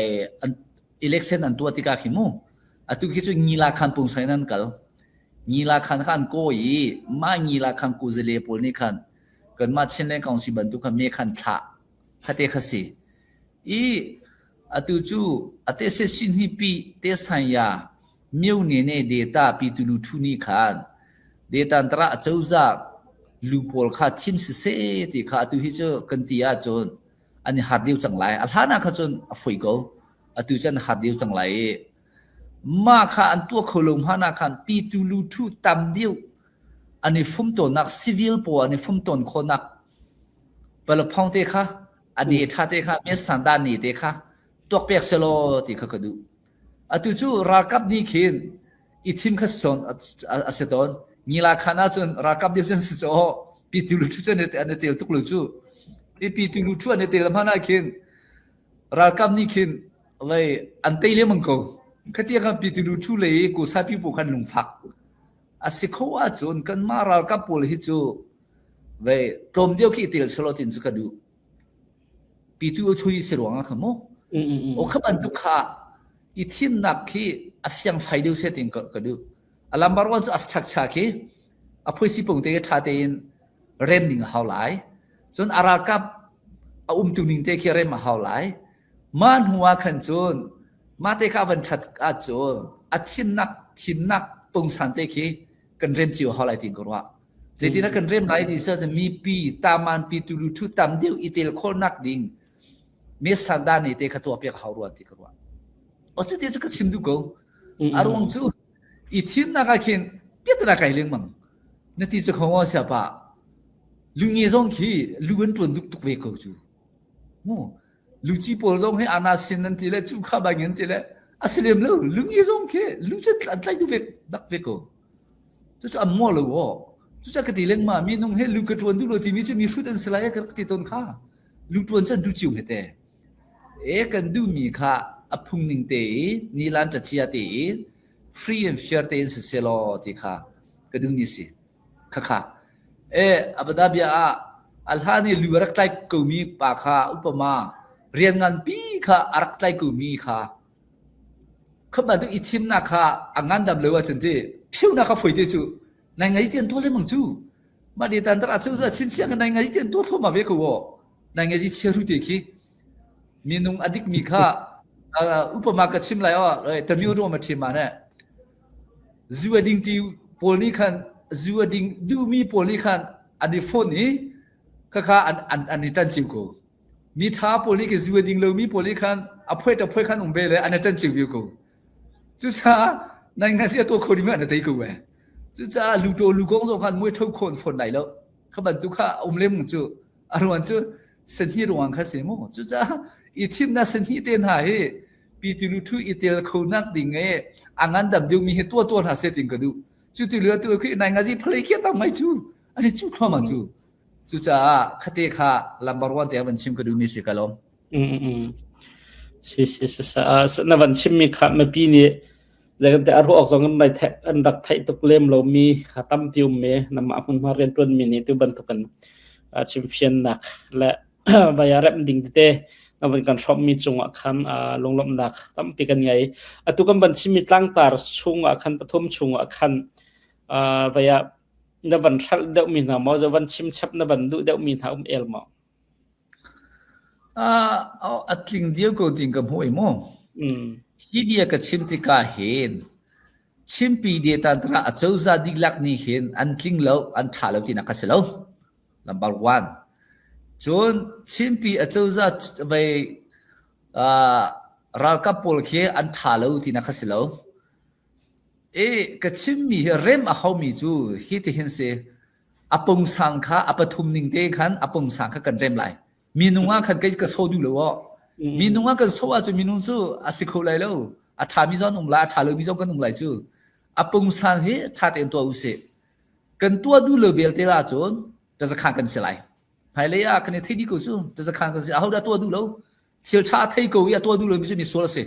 อิเล็กชันอันตัวติกาขิมูตุกิจุงีลาคันปุ่งใส่นั่นกัลงีลาคันขันโกยมางีลาคันกูเจเลปอลนี่คันกันมาเช่นเล่นของสิบันทุกเมคันท่าข้าเตข้าสิตุจูเตเสสินฮิปีเตสัญญามิวเนี่ยเดต้าปีตุลูทูนี่คันเดตันตระเจ้าจ่าลูปอลข้าทีมเสติข้าตุฮิจูกันตีอาจนอันนี้หัดเดียวจังไรอัลฮานาข้าจนฝอยกูตุจันหัดเดียวจังไรมาข้าอันตัวขลุ่มฮานาคันปีตุลูทูตามเดียวอันนี้ฟุ่มต้นนักซิวิลปออันนี้ฟุ่มต้นคนนักเปล่าพองเตค่ะอันนี้ท่าเตค่ะเมสันดานี่เตค่ะตัวเปียกเซโลที่ข้าก็ดูตุจูรักกับนี่เขียนอีทีมข้าสอนอาเซตอนมีราคาน่าจนรักกับเดียวจนสุดโอ pitulu tu chen ane tel tuk lu chu e pitulu tu ane tel mana khin rakam ni khin lai an tei le mang ko khatia ka pitulu tu le ko sa pi pu khan lung phak asikho a chon kan ma ral ka pul hi chu ve tom dio ki tel slotin chu ka du pitu chui serwang a khamo o khaban tu kha I thim nak khi a fyang phaidu setting ka du alambar wan chu asthak cha khi a phoisi pung te tha te in rem ding haw lai chon arakap a tuning te khi rem haw lai man huwa khan chon ma te kha van that a chon a thin nak pung san te khi kan rem chiu haw lai ting ko wa zetina kan rem lai ti sa mi pi taman pi tu lu thu tam deu itel khol nak ding me sanda ni te kha to pe haw ro ti ko wa o chu te chu ka chim du ko arong chu I thim na ka khin pet na kai leng mang na ti chu khong wa sia pa lu nge zong khi lu wen tuan duk tuk ve ko chu mo lu chi pol zong he ana sin nan ti le chu kha ba ngen ti le aslem lo lu nge zong ke lu chet atlai du ve dak ve ko chu chu am mo lo wo chu cha ka ti leng ma mi nong he lu ka tuan du lo ti mi chu mi fruit an slaya ka ti ton kha lu tuan cha du chiu he te e kan du mi kha apung ning te ni lan cha chia te free and fair te in se lo ti kha ka dung ni si kha abadabia alhani lu rak tai ko mi pa kha upama rian ngan pi kha arak tai ko mi kha khaba du ithim na kha angan dam lewa chen te phiu na kha foi te chu nai ngai tien to le mang chu ma de tan tra chu ra chin sia nai ngai tien to tho ma ve ko wo nai ngai ji che ru te khi minung adik mi kha upama ka chim lai tamyu ro ma thi ma ne zuading ti polni khan zuading du mi polni khan adi phone ni kha an tan chiu ko mi tha polni ke zuading lo mi polni khan aphoi ta phoi khan umbe le an tan chiu ko chu sa nai nga sia to khori ma na dei ko we chu cha lu to lu gong so khan moi thau khon phone nai lo khaban tu kha umlem chu arwan chu sen hi rwang kha se mo chu cha I thim na sen hi ten ha he pi tu lu thu itel khonak ding e angan dam du mi he to na setting ka du chu tu lu tu khi nai nga ji phlei khia ta mai chu ani chu khwa ma chu cha khate kha number 1 te ban chim ka du mi se ka lom si sa na ban chim mi kha ma pi ni jagan te aru ok jong an lai thek an rak thai tuk lem lo mi khatam tiu me nama hun ma ren tun mi ni tu ban tu kan chim fian nak la vaya rep ding te na ban kan shop mi chunga khan longlom nak tam pi kan ngai atu kan ban chimi tlang tar chunga khan pathum chunga khan vaya na ban thal deu mi na mo jawan chim chap na ban du deu mi na el mo atling dio ko ting kam hoi mo hi dia ka chim ti ka hen chim pi de ta tra achau za diglak ni hen an tling lo an thalo ti na ka selo number 1 chon chimpi achauza vai ralka polkhe an thalo tina khasilo e kachimmi rem a homi chu hi te hin se apong sang kha apathum ning te khan apong sang kha kan rem lai minunga khan kai ka so du lo minunga kan so a chu minung chu asikho lai lo a thami zon umla thalo mi zon kan umlai chu apong sang he tha te to u se kan to du lo bel te la chon ta sa khan kan se lai hai le ya kan thei di ko chu ta sa khan kan se a ho da to du lo thil tha thei ko ya to du lo mi chu mi so la se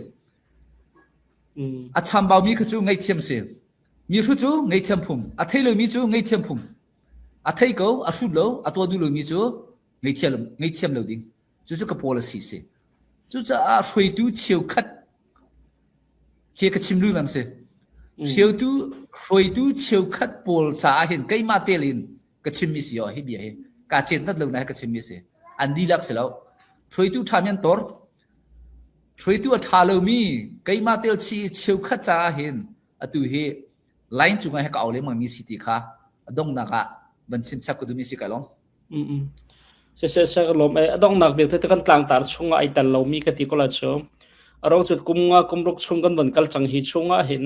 a cham baw mi kha chu ngai thiam se mi thu chu ngai thiam phum a thei lo mi chu ngai thiam phum a thei ko a thu lo a to du lo mi chu ngai thiam lo ding chu ka policy se chu cha a hroi tu chiu khat ke ka chim lu mang se chiu tu hroi tu chiu khat pol cha hin kai ma telin ka chim mi si yo hi bi he ka chen tat lo na ka chim mi se an di lak se lo hroi tu thamian tor hroi tu a tha lo mi kai ma tel chi chiu khat cha hin atu he line chu ngai ka aule mang mi city kha adong na ka ban chim chap ko du mi si ka long se lom adong nak bek te kan tlang tar chunga ai tal lo mi ka ti ko la cho arong chut kumnga kumruk chung kan ban kal chang hi chunga hin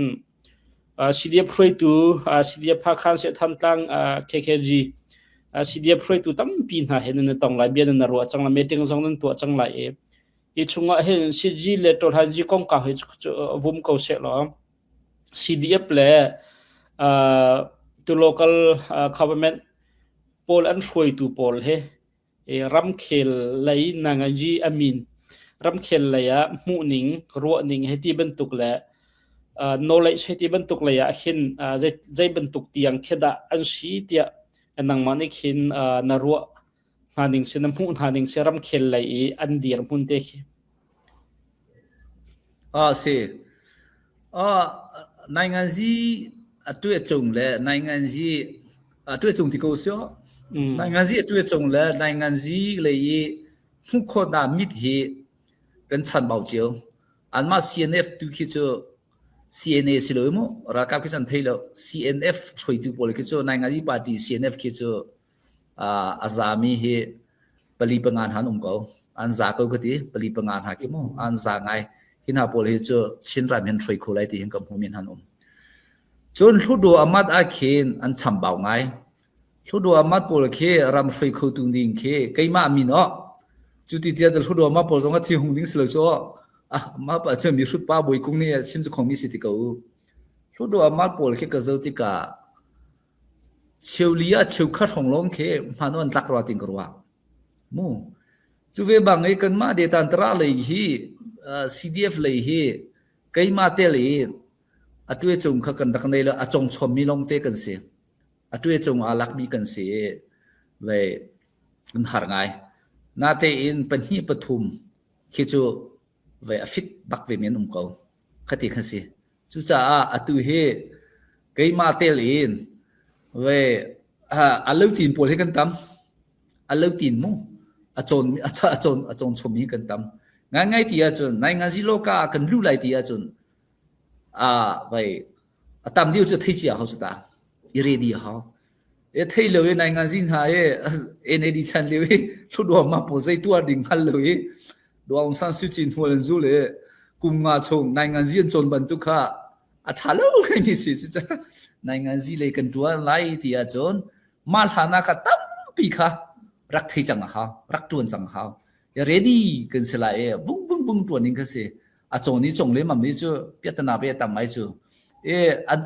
cdf hroi tu cdf pha khan se tham tlang kkg cdf hroi tu tam pin ha hen na tong lai bian na ro chang la meeting zong nan tu chang lai e chunga hen cg le tor ha ji kong ka he vum ko se lo cdf le to local government pol an hroi tu pol he ram khel lai nangaji amin ram khel laya mu ning ro ning heti bentuk la knowledge heti bentuk laya hin zai bentuk tiang kheda an si tia anang manik hin na ro haning sinam hu haning seram khel lai an dir mun te khi se nai ngan ji atue chung le nai ngan ji atue chung ti ko syo nai ngan ji atue chung le nai ngan ji le yi hu kho da mit hi kan chan bao jiu an ma CNF tu ki cho CNA si lo mo ra ka ki san thei lo CNF throi tu pol ki cho nai ngan ji party CNF ki cho azami he pali pangan han ko an za ko ti pali pangan ha ki mo an za ngai hina pol he cho chin ran hen throi ko lai ti hen kam hu min han chon thudo amat a khin an cham baw ngai thudo amat pol khe ram throi ko tu ding khe keima mi no chu ti tia dal thudo amat pol zonga thi hung ding slo cho ma pa che mi sut pa boi kung ni sim chu khong mi si ti ko thudo amat pol khe ka zo ti ka cheulia cheu khat hong long khe manon tak ro ting korwa mu chu ve bang ei kan ma de tan tra le hi CDF le hi keima te le atue chung kha kan dak nei la achong chom mi long te kan se atue chung alak mi kan se ve an har ngai na te in panhi pathum khi chu ve afit bak ve men ko khati khasi chu cha atu he keima te le in ve alau tin pol he kan tam alau tin mu achon chom mi kan tam ngai ti a chun nai ngan ji loka kan lu lai ti a chun vai atam diu chu thei chi ha sta i ready ha e thei lo ye nai ngan jin ha ye NAD chan le ye thu do ma po sai tu a ding hal lo ye do ang san su chin ho len zu le kum nga chong nai ngan jin chon ban tu kha a thalo kai mi si cha nai ngan ji le kan tu lai ti a chon mal hana ka tam pi kha rak thei chang ha rak tuan chang ha ya ready kan sela e bung bung bung tuan ning ka se a chong ni chong le ma mi chu piatana be tam mai chu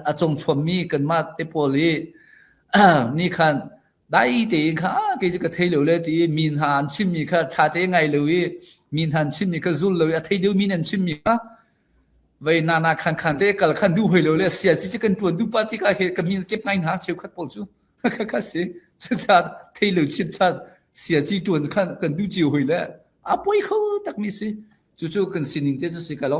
a chong chom mi kan ma te poli ni khan dai te kha ke ji ka thei lo le ti min han chim mi kha tha te ngai lo wi min han chim mi kha zul lo a thei deu min an chim mi kha vai na khan te kal khan du hoi lo le sia chi kan tuan du pa ti ka he ka min kep ngai na cheu khat pol chu kha se cha thei lo chip cha sia chi tuan khan kan du chi hoi le a poi kho tak mi se chu kan sining te chu se ka lo